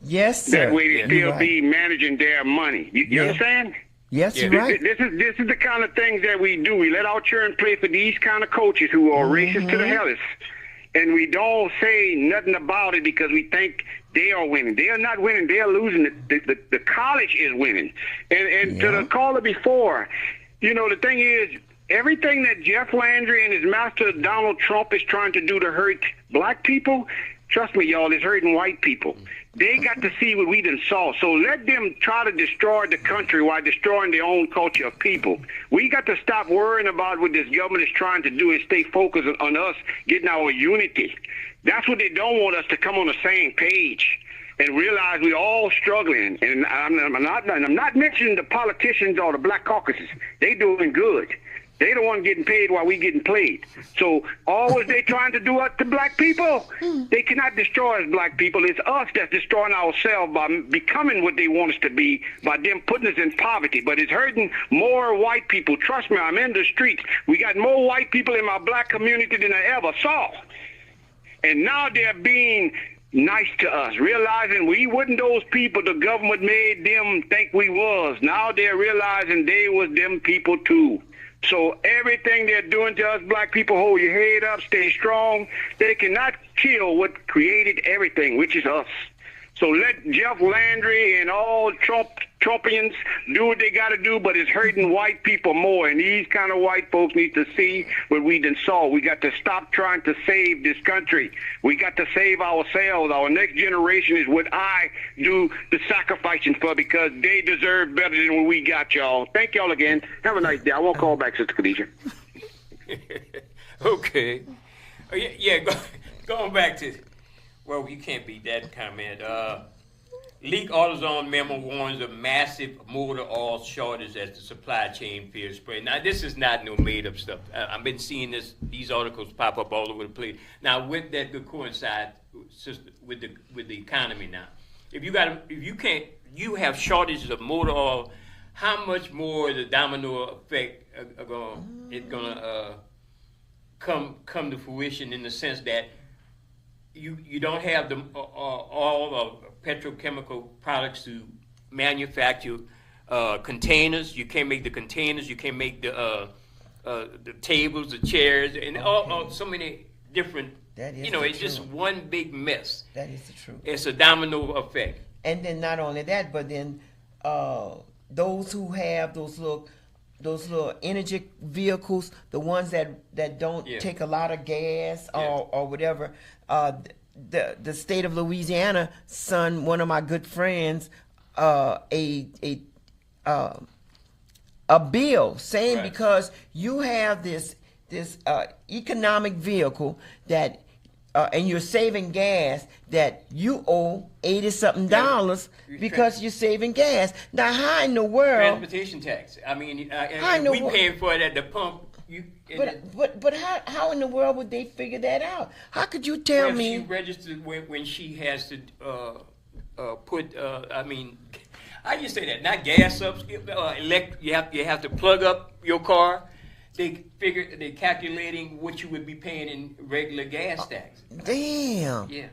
Yes, sir. That way they still be managing their money. You understand? Yes, you're right. This is the kind of things that we do. We let our children play for these kind of coaches who are racist to the hellish. And we don't say nothing about it because we think they are winning. They are not winning. They are losing. The college is winning. And to the caller before, the thing is, everything that Jeff Landry and his master Donald Trump is trying to do to hurt black people, trust me, y'all, it's hurting white people. They got to see what we done saw. So let them try to destroy the country while destroying their own culture of people. We got to stop worrying about what this government is trying to do and stay focused on us getting our unity. That's what they don't want us to come on the same page and realize we're all struggling. And I'm not mentioning the politicians or the black caucuses. They doing good. They the one getting paid while we getting played. So always they trying to do it to black people. They cannot destroy us black people. It's us that's destroying ourselves by becoming what they want us to be, by them putting us in poverty. But it's hurting more white people. Trust me, I'm in the streets. We got more white people in my black community than I ever saw. And now they're being nice to us, realizing we wasn't those people the government made them think we was. Now they're realizing they was them people too. So everything they're doing to us black people, hold your head up, stay strong. They cannot kill what created everything, which is us. So let Jeff Landry and all Trumpians do what they got to do, but it's hurting white people more. And these kind of white folks need to see what we done saw. We got to stop trying to save this country. We got to save ourselves. Our next generation is what I do the sacrificing for, because they deserve better than what we got, y'all. Thank y'all again. Have a nice day. I won't call back, Sister Khadijah. Okay. Oh, going back to... Well, you can't beat that comment. Leak AutoZone memo warns of massive motor oil shortage as the supply chain fears spread. Now, this is not no made-up stuff. I've been seeing these articles pop up all over the place. Now, with that could coincide with the economy. Now, if you have shortages of motor oil, how much more the domino effect it's gonna come to fruition, in the sense that you don't have the all of petrochemical products to manufacture containers. You can't make the containers. You can't make the tables, the chairs, and all so many different. It's just one big mess. That is the truth. It's a domino effect. And then not only that, but then those who have those little energy vehicles, the ones that don't take a lot of gas or whatever. The state of Louisiana sent one of my good friends a bill saying, because you have this economic vehicle that and you're saving gas, that you owe $80-something because you're saving gas. Now, how in the world? Transportation tax. I mean, we paying for it at the pump. But how in the world would they figure that out? How could you tell me? She registered when she has to put. How you say that? Not gas subs. You have to plug up your car. They're calculating what you would be paying in regular gas tax. Damn. Yeah.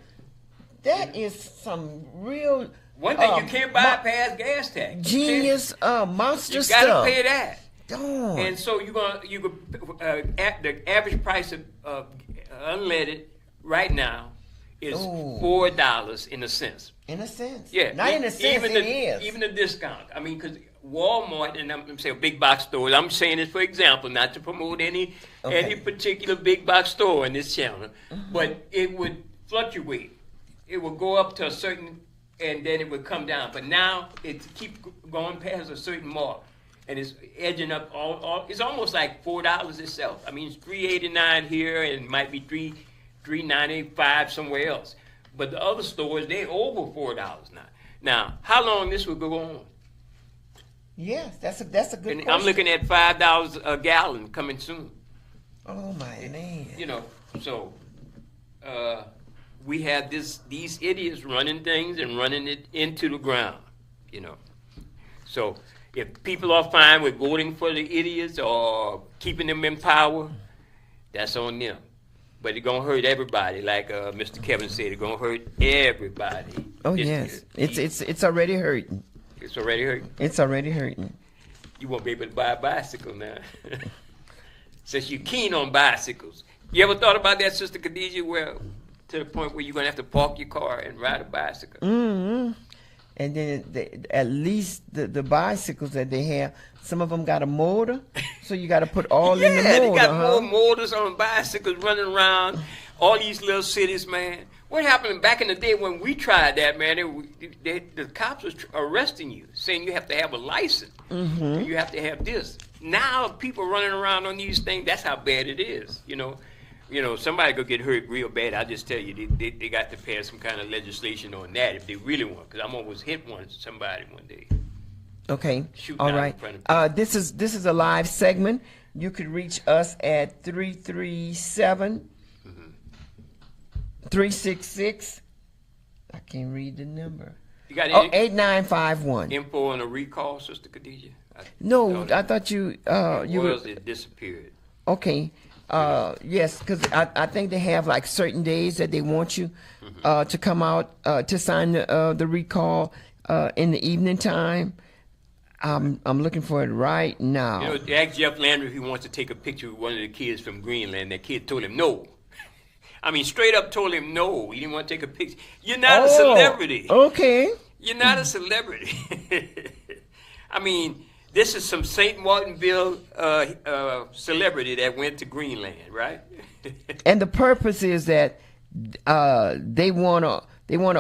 That is some real. One thing you can't bypass gas tax. Genius, monster stuff. You gotta pay that. Darn. And so the average price of unleaded right now is $4 in a sense. In a sense. Yeah. Not in a sense, it is. Even the discount. I mean, because Walmart, and I'm saying big box stores, I'm saying this for example, not to promote any particular big box store in this channel, but it would fluctuate. It would go up to a certain, and then it would come down. But now it keeps going past a certain mark, and it's edging up. It's almost like $4 itself. I mean, it's $3.89 here, and it might be $3.95 somewhere else. But the other stores, they're over $4 now. Now, how long this will go on? Yes, that's a good question. I'm looking at $5 a gallon coming soon. Oh my man! You know, so we have these idiots running things and running it into the ground. You know, so if people are fine with voting for the idiots or keeping them in power, that's on them. But it's gonna hurt everybody, like Mr. Kevin said. It's gonna hurt everybody. Oh yes, it's already hurting. It's already hurting. It's already hurting. You won't be able to buy a bicycle now, since you're keen on bicycles. You ever thought about that, Sister Khadijah? Well, to the point where you're gonna have to park your car and ride a bicycle. Mm-hmm. And then at least the bicycles that they have, some of them got a motor, so you got to put all in the motor. Yeah, they got more motors on bicycles running around all these little cities, man. What happened back in the day when we tried that, man? The cops was arresting you, saying you have to have a license. Mm-hmm. You have to have this. Now people running around on these things. That's how bad it is. You know, somebody could get hurt real bad. I just tell you, they got to pass some kind of legislation on that if they really want. Because I almost hit somebody one day. Okay. All right. This is a live segment. You could reach us at 337 366. I can't read the number. You got any 8951. Info on a recall, Sister Khadijah? No, I thought it disappeared. Okay. Yes, because I think they have like certain days that they want you to come out to sign the recall in the evening time. I'm looking for it right now. You know, ask Jeff Landry if he wants to take a picture with one of the kids from Greenland. That kid told him no. I mean, straight up told him no. He didn't want to take a picture. You're not a celebrity. Okay. You're not a celebrity. I mean, this is some St. Martinville celebrity that went to Greenland, right? And the purpose is that they wanna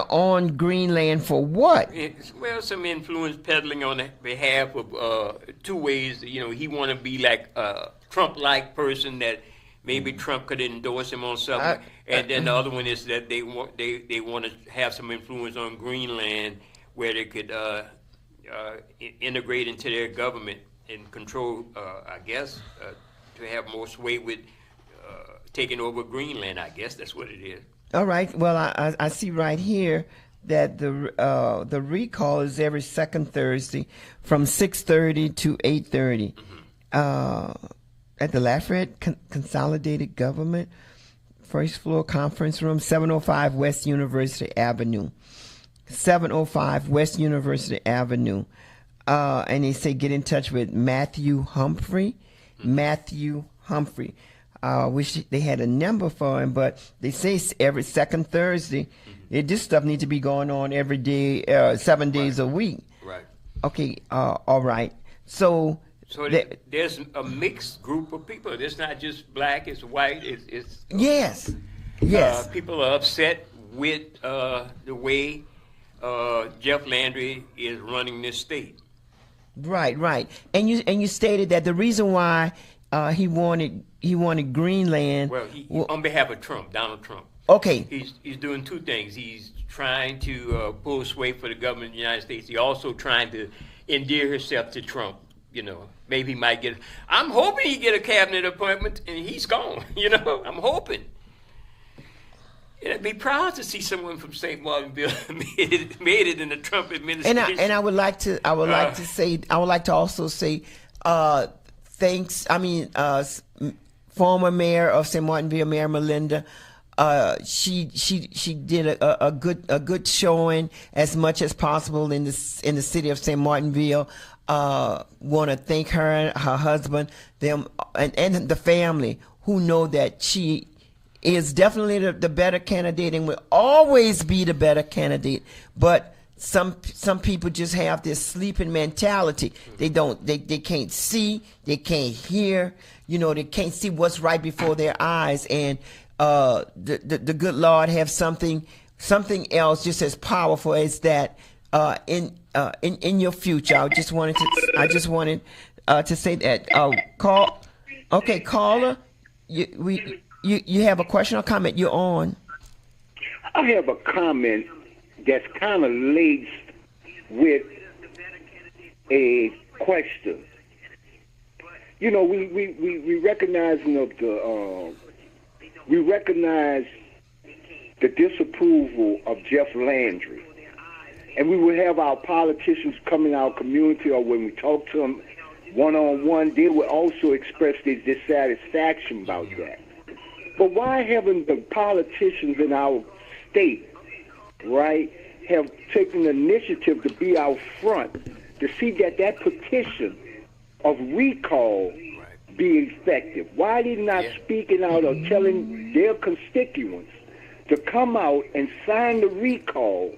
own Greenland for what? Well, some influence peddling on behalf of two ways. You know, he want to be like a Trump-like person that maybe Trump could endorse him on something, and then the other one is that they want to have some influence on Greenland where they could integrate into their government and control, I guess, to have more sway with taking over Greenland. I guess that's what it is. All right. Well, I see right here that the recall is every second Thursday from 6:30 to 8:30 at the Lafayette Consolidated Government, first floor conference room, 705 West University Avenue. 705 West University Avenue. And they say get in touch with Matthew Humphrey. Matthew Humphrey. Wish they had a number for him, but they say every second Thursday. This stuff needs to be going on every day, 7 days a week. Right. Okay. All right. So there's a mixed group of people. It's not just black. It's white. It's yes. People are upset with the way Jeff Landry is running this state. Right. And you stated that the reason why he wanted Greenland. Well, on behalf of Trump, Donald Trump. Okay. He's doing two things. He's trying to pull sway for the government of the United States. He's also trying to endear himself to Trump. You know, maybe he might I'm hoping he get a cabinet appointment and he's gone. You know, I'm hoping. I'd be proud to see someone from St. Martinville made it in the Trump administration. And I would like to also say thanks. I mean, former mayor of St. Martinville, Mayor Melinda. She did a good showing as much as possible in the city of St. Martinville. Want to thank her and her husband, them and the family who know that she is definitely the better candidate and will always be the better candidate. But some people just have this sleeping mentality. They can't see, they can't hear, they can't see what's right before their eyes. And the good Lord have something else just as powerful as that in your future. I just wanted to say that. Caller, you have a question or comment? You're on. I have a comment that's kind of laced with a question. We recognize we recognize the disapproval of Jeff Landry, and we will have our politicians come in our community, or when we talk to them one-on-one, they will also express their dissatisfaction about that. But why haven't the politicians in our state, right, have taken the initiative to be out front to see that petition of recall be effective? Why are they not speaking out or telling their constituents to come out and sign the recall?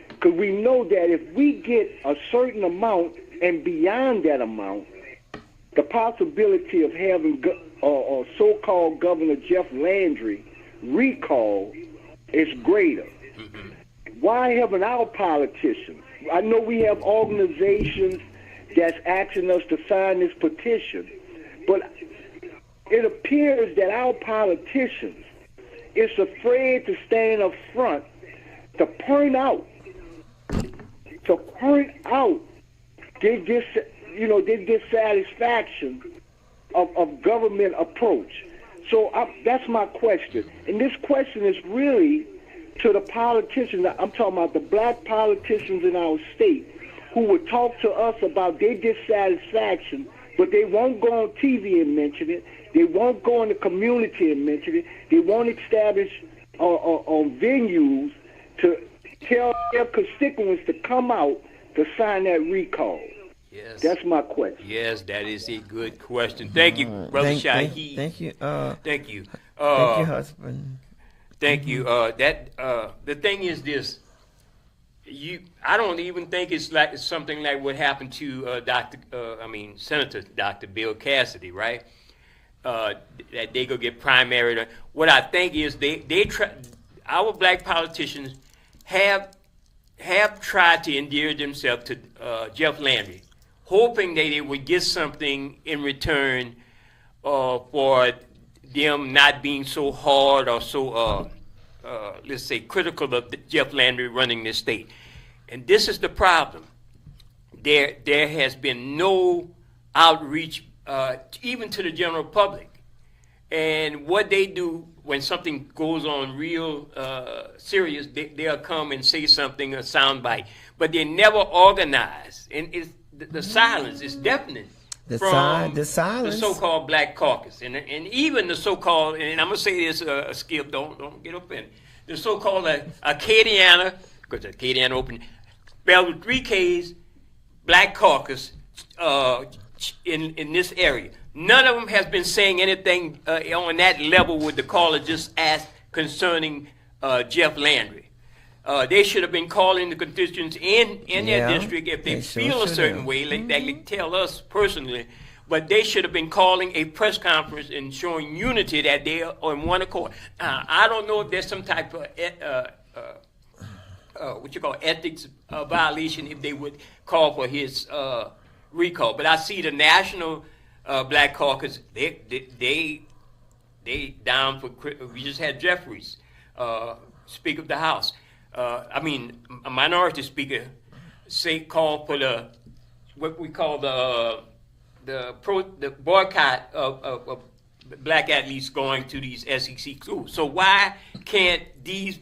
Because we know that if we get a certain amount and beyond that amount, the possibility of having so-called Governor Jeff Landry recall is greater. Why haven't our politicians? I know we have organizations that's asking us to sign this petition, but it appears that our politicians is afraid to stand up front to point out their dissatisfaction of government approach. So that's my question. And this question is really to the politicians. I'm talking about the black politicians in our state who would talk to us about their dissatisfaction, but they won't go on TV and mention it. They won't go in the community and mention it. They won't establish on venues to tell their constituents to come out to sign that recall. Yes. That's my question. Yes, that is a good question. Thank you, Brother Shaheed. Thank you. Thank you. Thank you, husband. Thank you. The thing is this. I don't even think it's something like what happened to Senator Dr. Bill Cassidy, right? That they go get primaried. What I think is our black politicians have tried to endear themselves to Jeff Landry, hoping that they would get something in return for them not being so hard or so, let's say, critical of Jeff Landry running this state. And this is the problem. There has been no outreach even to the general public. And what they do when something goes on real serious, they'll come and say something, a soundbite. But they never organize. And the silence is deafening. The silence. The so-called Black Caucus. And even the so-called, and I'm going to say this, Skip, don't get offended. The so-called Acadiana, because Acadiana Open, spelled with 3 Ks, Black Caucus in this area. None of them has been saying anything on that level with the caller just asked concerning Jeff Landry. They should have been calling the constituents in their district if they feel a certain way, like they tell us personally. But they should have been calling a press conference and showing unity that they are on one accord. I don't know if there's some type of ethics violation if they would call for his recall. But I see the National Black Caucus, they down for. We just had Jeffries, Speaker of the House. A minority speaker, call for what we call the boycott of black athletes going to these SEC schools. So why can't these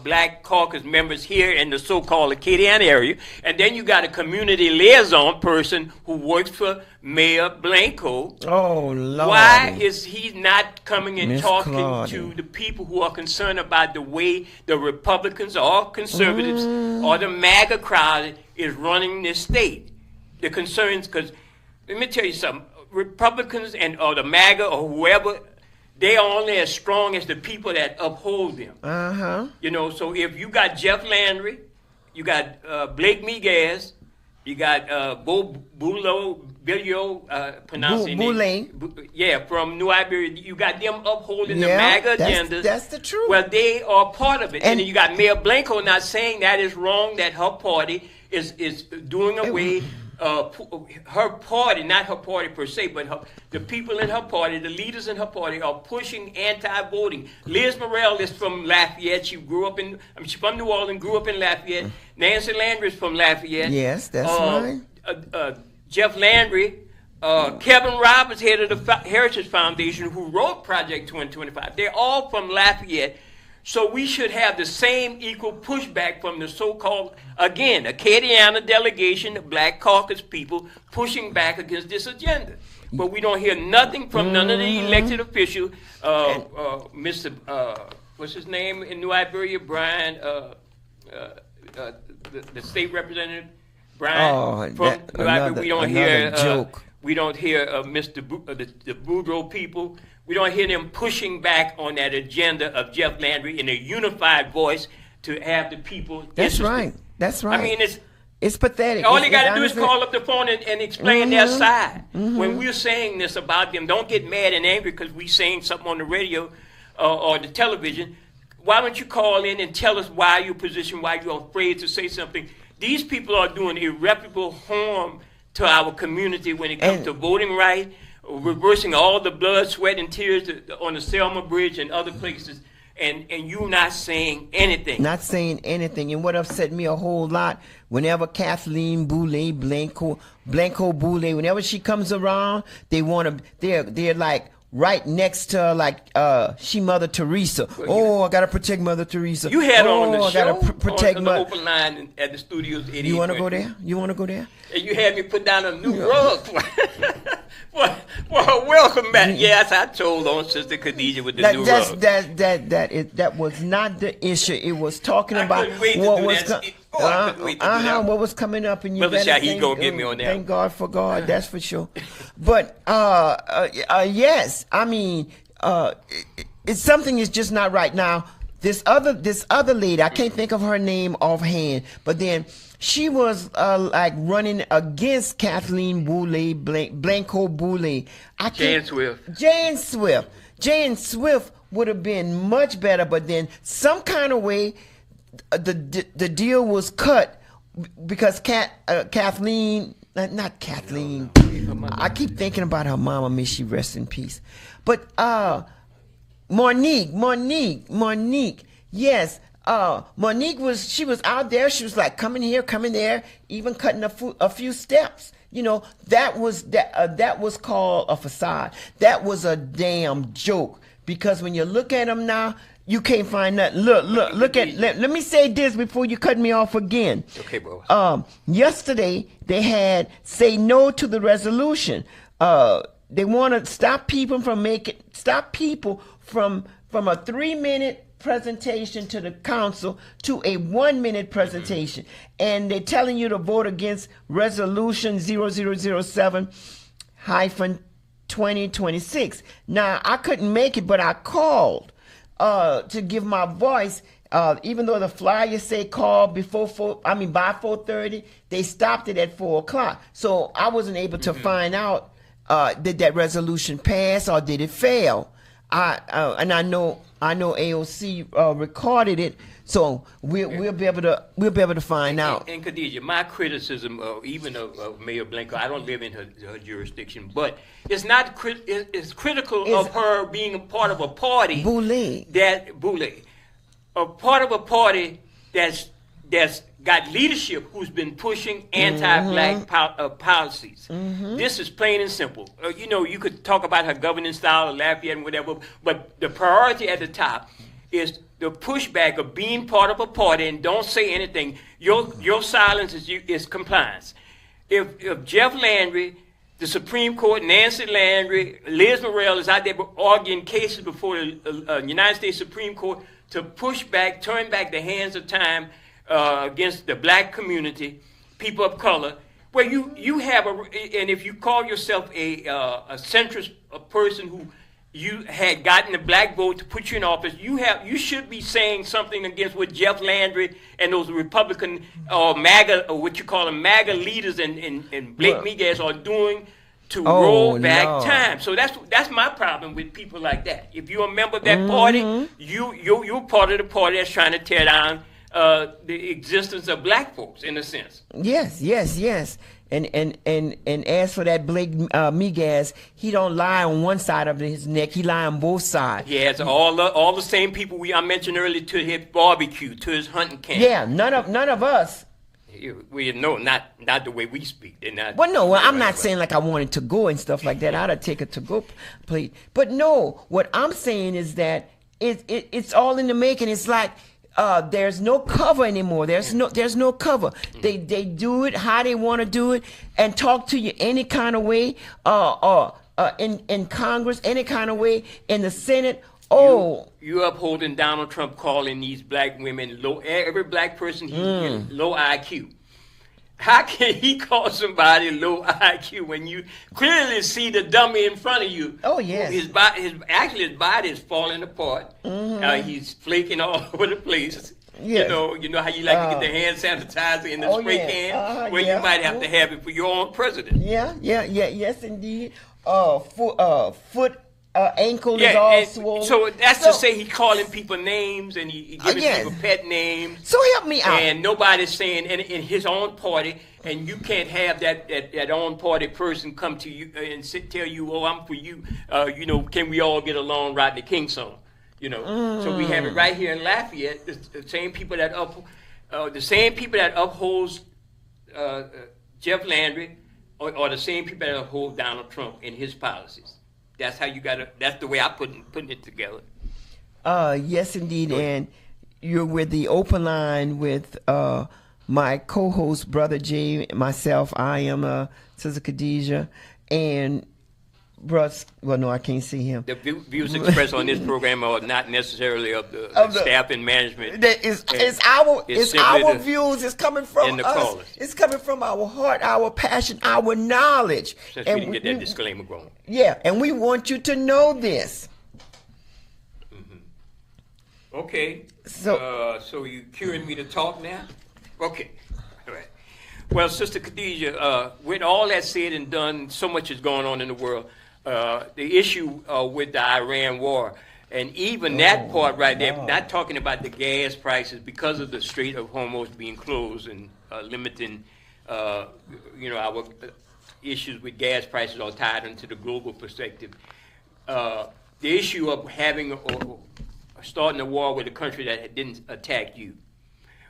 black caucus members here in the so-called Acadiana area, and then you got a community liaison person who works for Mayor Blanco. Oh, Lord. Why is he not coming and Miss talking Claudia. to the people who are concerned about the way the Republicans or conservatives or the MAGA crowd is running this state? The concerns, because let me tell you something, Republicans and or the MAGA or whoever, they are only as strong as the people that uphold them. Uh-huh. You know, so if you got Jeff Landry, you got Blake Miguez, you got Bilio, pronouncing Boulay. yeah, from New Iberia. You got them upholding the Yeah, MAGA that's- agenda. that's the truth. Well, they are part of it. And And- then you got Mayor Blanco not saying that is wrong, that her party is doing away her party, not her party per se, but the people in her party, the leaders in her party are pushing anti-voting. Liz Morrell is from Lafayette. She's from New Orleans, grew up in Lafayette. Nancy Landry is from Lafayette. Yes, that's right. Jeff Landry, Kevin Roberts, head of the Heritage Foundation, who wrote Project 2025. They're all from Lafayette. So we should have the same equal pushback from the so-called, again, Acadiana delegation, the Black Caucus people, pushing back against this agenda. But we don't hear nothing from none of the elected officials. Mr. What's his name in New Iberia? Brian, the state representative, Brian from New Iberia. We don't hear. Joke. We don't hear Mr. The Boudreaux people. We don't hear them pushing back on that agenda of Jeff Landry in a unified voice to have the people. That's interested. right. That's right. I mean, it's pathetic. all they got to do is honestly- call up the phone and explain their side. When we're saying this about them, don't get mad and angry because we're saying something on the radio or the television. Why don't you call in and tell us why your position, why you're afraid to say something? These people are doing irreparable harm to our community when it comes to voting rights, reversing all the blood, sweat, and tears on the Selma Bridge and other places, and you not saying anything. Not saying anything. And what upset me a whole lot, whenever Kathleen Boulay, Blanco Boulay, whenever she comes around, they're like right next to her, like she Mother Teresa. I gotta protect Mother Teresa. You had on the I show gotta protect on the Mother. open line at the studios. You wanna go there? You wanna go there? And you had me put down a new rug. Well, welcome back. Yes, I told on Sister Khadijah with the new rug. That was not the issue. It was talking about couldn't wait to what do was that. I couldn't wait to do that. what was coming up, and you Brother better Shaheed gonna get me on that. Thank God for God, that's for sure. But yes, I mean, it's something is just not right now. This other lady, I can't think of her name offhand, but then she was like running against Kathleen Boulay, Blanco Boulay. Jane Swift would have been much better, but then some kind of way the deal was cut because Kathleen, not Kathleen. I keep thinking about her mama. May she rest in peace. But Monique. Yes. Monique was out there. She was like coming here, coming there, even cutting a few steps. You know, that was called a facade. That was a damn joke, because when you look at them now, you can't find nothing. Look at. Let me say this before you cut me off again. Okay, bro. Yesterday they had say no to the resolution. They want to stop people from a 3-minute presentation to the council to a 1-minute presentation, and they're telling you to vote against resolution 0007-2026. Now I couldn't make it, but I called to give my voice. Even though the flyer say call by 4:30, they stopped it at 4:00. So I wasn't able to find out did that resolution pass or did it fail. And I know AOC recorded it, so we'll be able to find out. And Khadijah, my criticism even of Mayor Blanco, I don't live in her jurisdiction, but it's not it's critical of her being a part of a party Boulay. a part of a party that's that's got leadership who's been pushing anti-black policies. This is plain and simple. You know, you could talk about her governing style or Lafayette and whatever, but the priority at the top is the pushback of being part of a party and don't say anything. Your silence is compliance. If Jeff Landry, the Supreme Court, Nancy Landry, Liz Morrell is out there arguing cases before the United States Supreme Court to push back, turn back the hands of time against the black community, people of color, where you have and if you call yourself a centrist person who you had gotten the black vote to put you in office, you should be saying something against what Jeff Landry and those Republican MAGA, or what you call them MAGA leaders and Blake Miguez are doing to roll back time. So that's my problem with people like that. If you're a member of that party, you're part of the party that's trying to tear down the existence of black folks, in a sense. Yes. And as for that Blake Miguez, he don't lie on one side of his neck. He lie on both sides. He has all the same people I mentioned earlier to his barbecue, to his hunting camp. Yeah, none of us. We know not the way we speak. They're not. Well, no, I'm not saying like I wanted to go and stuff like that. I'd have taken to go plate. But no, what I'm saying is that it's all in the making. It's like there's no cover anymore. There's no cover. They do it how they want to do it and talk to you any kind of way. In Congress, any kind of way, in the Senate. You upholding Donald Trump calling these black women low, every black person low IQ. How can he call somebody low IQ when you clearly see the dummy in front of you? Oh, yes. His body is falling apart. He's flaking all over the place. Yes. You know how you like to get the hand sanitizer in the spray can? You might have to have it for your own president. Yes, indeed. Foot ankle is all swollen. So that's to say he's calling people names and he giving people pet names. So help me out. And nobody's saying in his own party, and you can't have that own party person come to you and tell you, "Oh, I'm for you." Can we all get along? Rodney King song. So we have it right here in Lafayette. The same people that upholds Jeff Landry, or the same people that uphold Donald Trump in his policies. That's how you that's the way I'm putting it together. Yes, indeed. And you're with the open line with my co-host, Brother Jay, myself. I am Sister Khadijah, and I can't see him. The views expressed on this program are not necessarily of the staff and management. It's our views. It's coming from us. Callers. It's coming from our heart, our passion, our knowledge. Since we didn't get that disclaimer going. Yeah, and we want you to know this. Okay. So you curing me to talk now? Okay. All right. Well, Sister Khadijah, with all that said and done, so much is going on in the world. The issue with the Iran war, and even that part right there, not talking about the gas prices because of the Strait of Hormuz being closed and limiting, our issues with gas prices are tied into the global perspective. The issue of having or starting a war with a country that didn't attack you.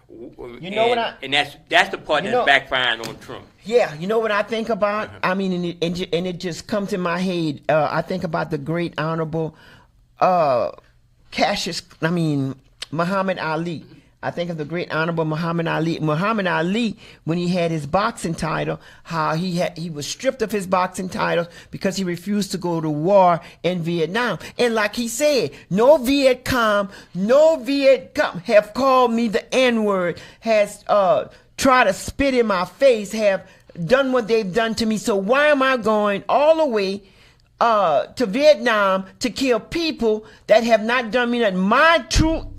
And that's the part that's backfiring on Trump. Yeah, you know what I think about? I mean, and it just comes in my head. I think about the great honorable Muhammad Ali. I think of the great honorable Muhammad Ali. Muhammad Ali, when he had his boxing title, how he was stripped of his boxing title because he refused to go to war in Vietnam. And like he said, no Viet Cong have called me the N-word, has tried to spit in my face, have done what they've done to me. So why am I going all the way to Vietnam to kill people that have not done me nothing? My true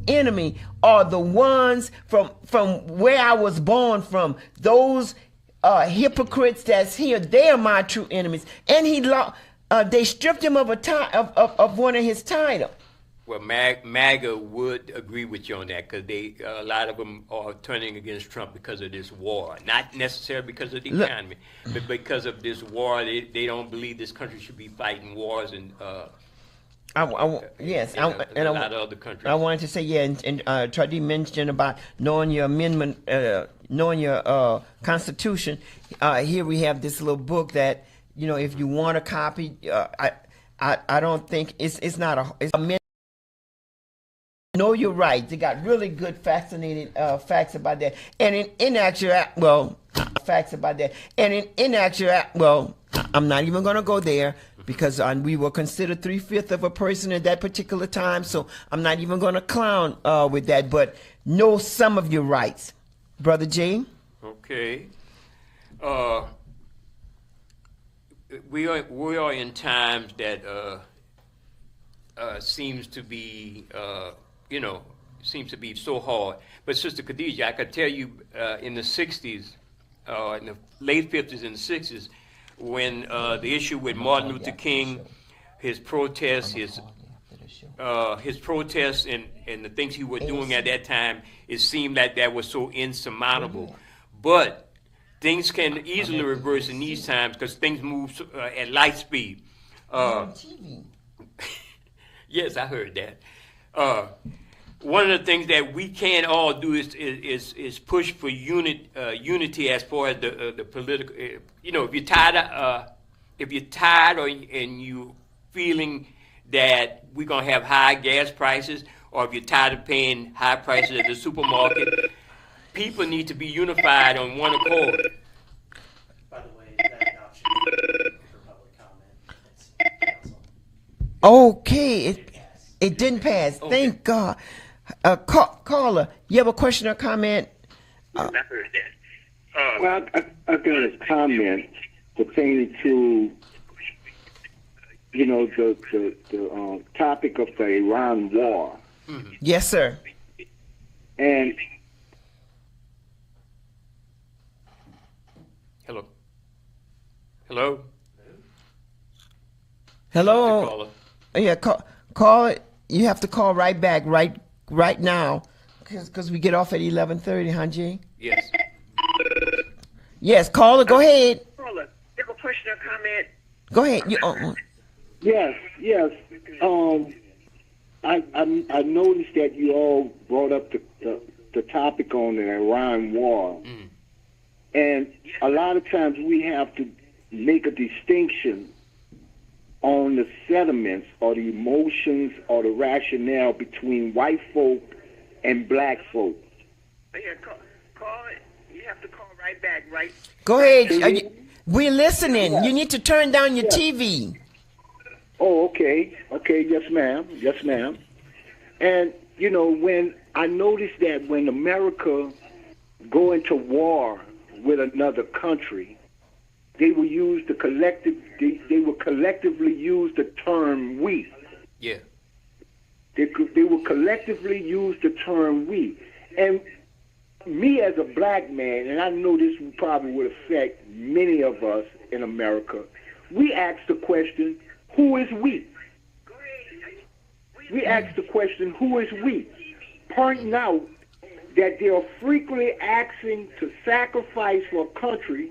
enemy are the ones from where I was born from. Those hypocrites that's here, they are my true enemies. And they stripped him of one of his titles. Well, MAGA would agree with you on that because a lot of them are turning against Trump because of this war. Not necessarily because of the economy, but because of this war. They don't believe this country should be fighting wars and Yes, in a lot of other countries. I wanted to say, yeah, and Trudie mentioned about knowing your amendment, knowing your Constitution. Here we have this little book that, you know, if you want a copy, I don't think it's not it's a know your rights. They got really good, fascinating facts about that. And in actual, well, facts about that. And in actual, well, I'm not even going to go there because we were considered 3/5 of a person at that particular time. So I'm not even going to clown with that. But know some of your rights, Brother Jay. Okay. We are in times that seems to be seems to be so hard. But Sister Khadijah, I could tell you in the 60s, in the late 50s and 60s, when the issue with Martin Luther King, his protests, his protests and the things he was doing at that time, it seemed like that was so insurmountable. But things can easily reverse in these times because things move at light speed. Yes, I heard that. One of the things that we can all do is push for unity as far as the political. If you're tired and you feeling that we're gonna have high gas prices, or if you're tired of paying high prices at the supermarket, people need to be unified on one accord. By the way, that option for public comment. It's council. Okay, it didn't pass. Okay. Thank God. Caller, you have a question or comment? Well, I got a comment pertaining to, the topic of the Iran war. Mm-hmm. Yes, sir. And Hello. Hello. Caller. Yeah, call it. You have to call right back right now, because we get off at 11:30, huh, G? Yes. Yes, caller, go ahead. Caller, you have a question or comment? Go ahead. Yes. I noticed that you all brought up the topic on the Iran war, and a lot of times we have to make a distinction on the sentiments or the emotions or the rationale between white folk and black folk. Yeah, call it. You have to call right back, right? Go ahead. We're listening. You need to turn down your TV. Oh, okay. Yes, ma'am. And, when I noticed that when America go into war with another country, they will use the collective. They will collectively use the term "we." Yeah. They will collectively use the term "we." And me as a black man, and I know this probably would affect many of us in America, we ask the question, "Who is we?" We ask the question, "Who is we?" Pointing out that they are frequently asking to sacrifice for a country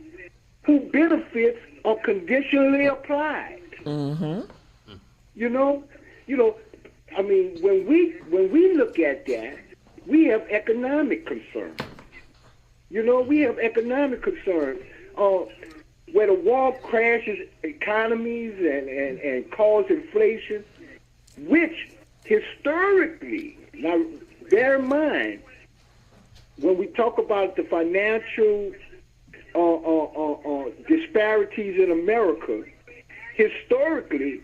who benefits are conditionally applied. Mm-hmm. I mean, when we look at that, we have economic concerns. We have economic concerns. Where the war crashes economies and cause inflation, which historically, now bear in mind, when we talk about the financial disparities in America, historically,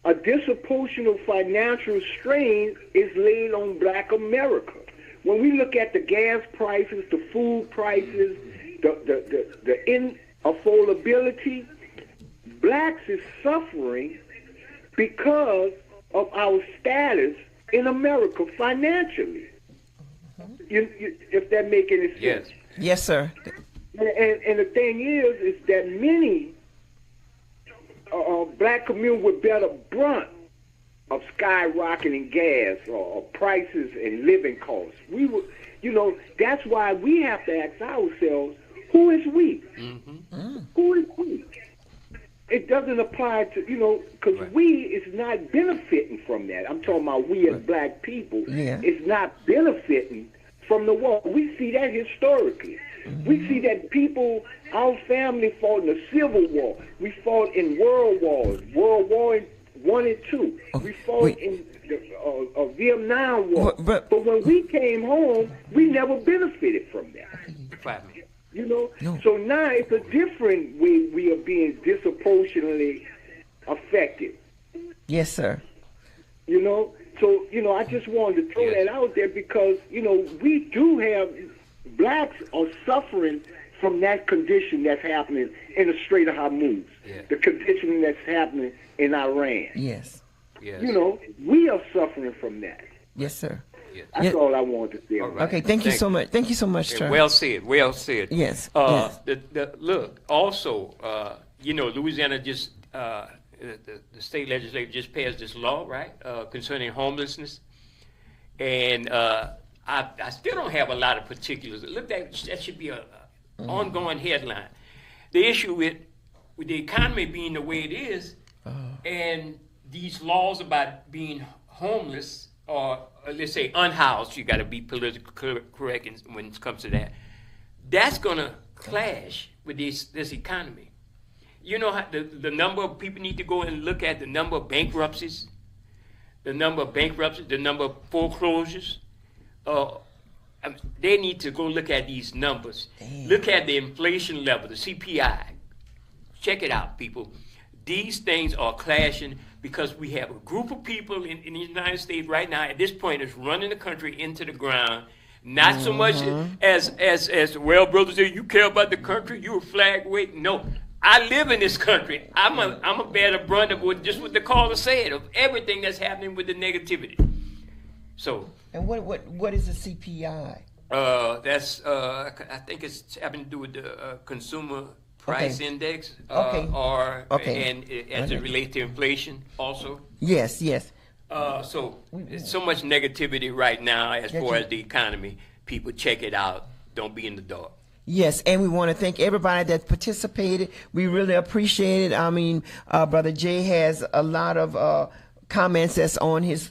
a disproportionate financial strain is laid on black America. When we look at the gas prices, the food prices, the inaffordability, blacks is suffering because of our status in America financially. If that makes any sense. Yes. Yes, sir. And the thing is that many black communities would bear the brunt of skyrocketing gas or prices and living costs. We would, that's why we have to ask ourselves, who is we? Mm-hmm. Who is we? it doesn't apply to, because we is not benefiting from that. I'm talking about we as black people. Yeah. It's not benefiting from the war. We see that historically. We see that people, our family fought in the Civil War. We fought in World Wars, World War I and II. We fought in the Vietnam War. But when we came home, we never benefited from that. 5 minutes. No. So now it's a different way we are being disproportionately affected. Yes, sir. So, I just wanted to throw that out there because, we do have, blacks are suffering from that condition that's happening in the Strait of Hormuz, the condition that's happening in Iran. Yes. We are suffering from that. Yes, sir. That's all I wanted to say. Right. Okay, thank you so much. Thank you so much, Charles. Well said. Well said. Yes. Look, also, Louisiana just, the state legislature just passed this law, right, concerning homelessness. And I still don't have a lot of particulars. Look, that should be an ongoing headline. The issue with the economy being the way it is, and these laws about being homeless, or let's say unhoused, you got to be politically correct when it comes to that. That's going to clash with this economy. You know how the number of people need to go and look at the number of bankruptcies, the number of foreclosures. They need to go look at these numbers. Damn. Look at the inflation level, the CPI. Check it out, people. These things are clashing because we have a group of people in the United States right now at this point is running the country into the ground. Not so much as well, brothers, you care about the country, you a flag waving. No, I live in this country. I'm a bear the brunt of what the caller said, of everything that's happening with the negativity. So. And what is the CPI? That's I think it's having to do with the consumer price index, and as it relates to inflation also. Yes. So there's so much negativity right now as far as the economy. People, check it out. Don't be in the dark. Yes, and we want to thank everybody that participated. We really appreciate it. I mean, Brother Jay has a lot of comments that's on his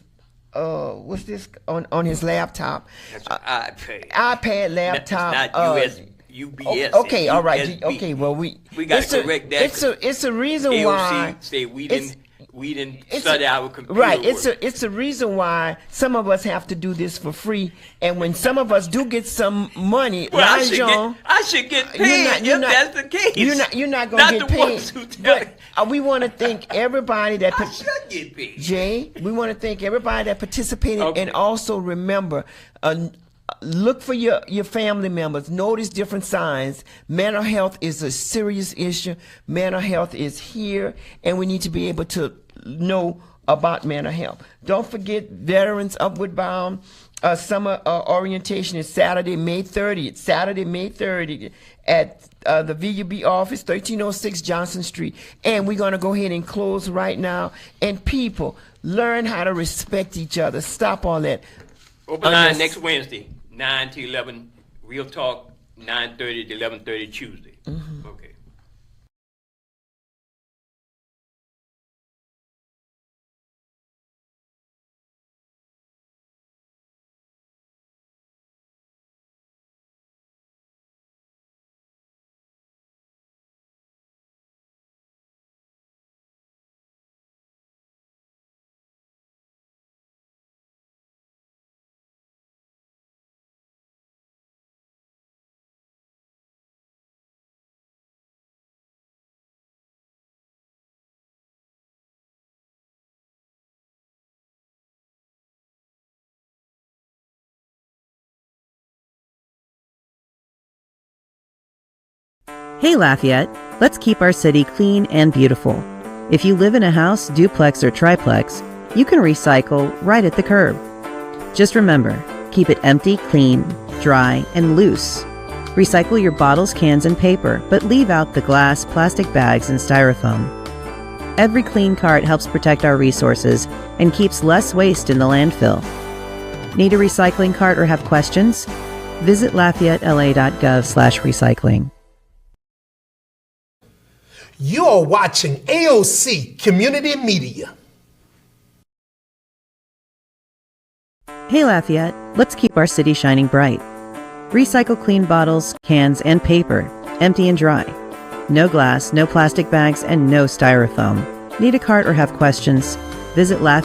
what's this on his laptop? That's iPad. iPad laptop. That's not UBS. Okay, all right. Okay, well we got to correct that. It's a reason AOC why say we didn't study our computer right. work. It's a reason why some of us have to do this for free, and when some of us do get some money, I should get paid if that's the case. You're not going to get paid. But we want to thank everybody that I should get paid. Jay, we want to thank everybody that participated, and also remember. Look for your family members. Notice different signs. Mental health is a serious issue. Mental health is here, and we need to be able to know about mental health. Don't forget Veterans Upward Bound summer orientation is Saturday, May 30th. Saturday, May 30th at the VUB office, 1306 Johnson Street. And we're going to go ahead and close right now. And people, learn how to respect each other. Stop all that. Open line next Wednesday. 9 to 11, Real Talk, 9:30 to 11:30 Tuesday. Mm-hmm. Okay. Hey Lafayette, let's keep our city clean and beautiful. If you live in a house, duplex, or triplex, you can recycle right at the curb. Just remember, keep it empty, clean, dry, and loose. Recycle your bottles, cans, and paper, but leave out the glass, plastic bags, and styrofoam. Every clean cart helps protect our resources and keeps less waste in the landfill. Need a recycling cart or have questions? Visit LafayetteLA.gov/recycling. You are watching AOC Community Media. Hey Lafayette, let's keep our city shining bright. Recycle clean bottles, cans, and paper, empty and dry. No glass, no plastic bags, and no styrofoam. Need a cart or have questions? Visit Lafayette.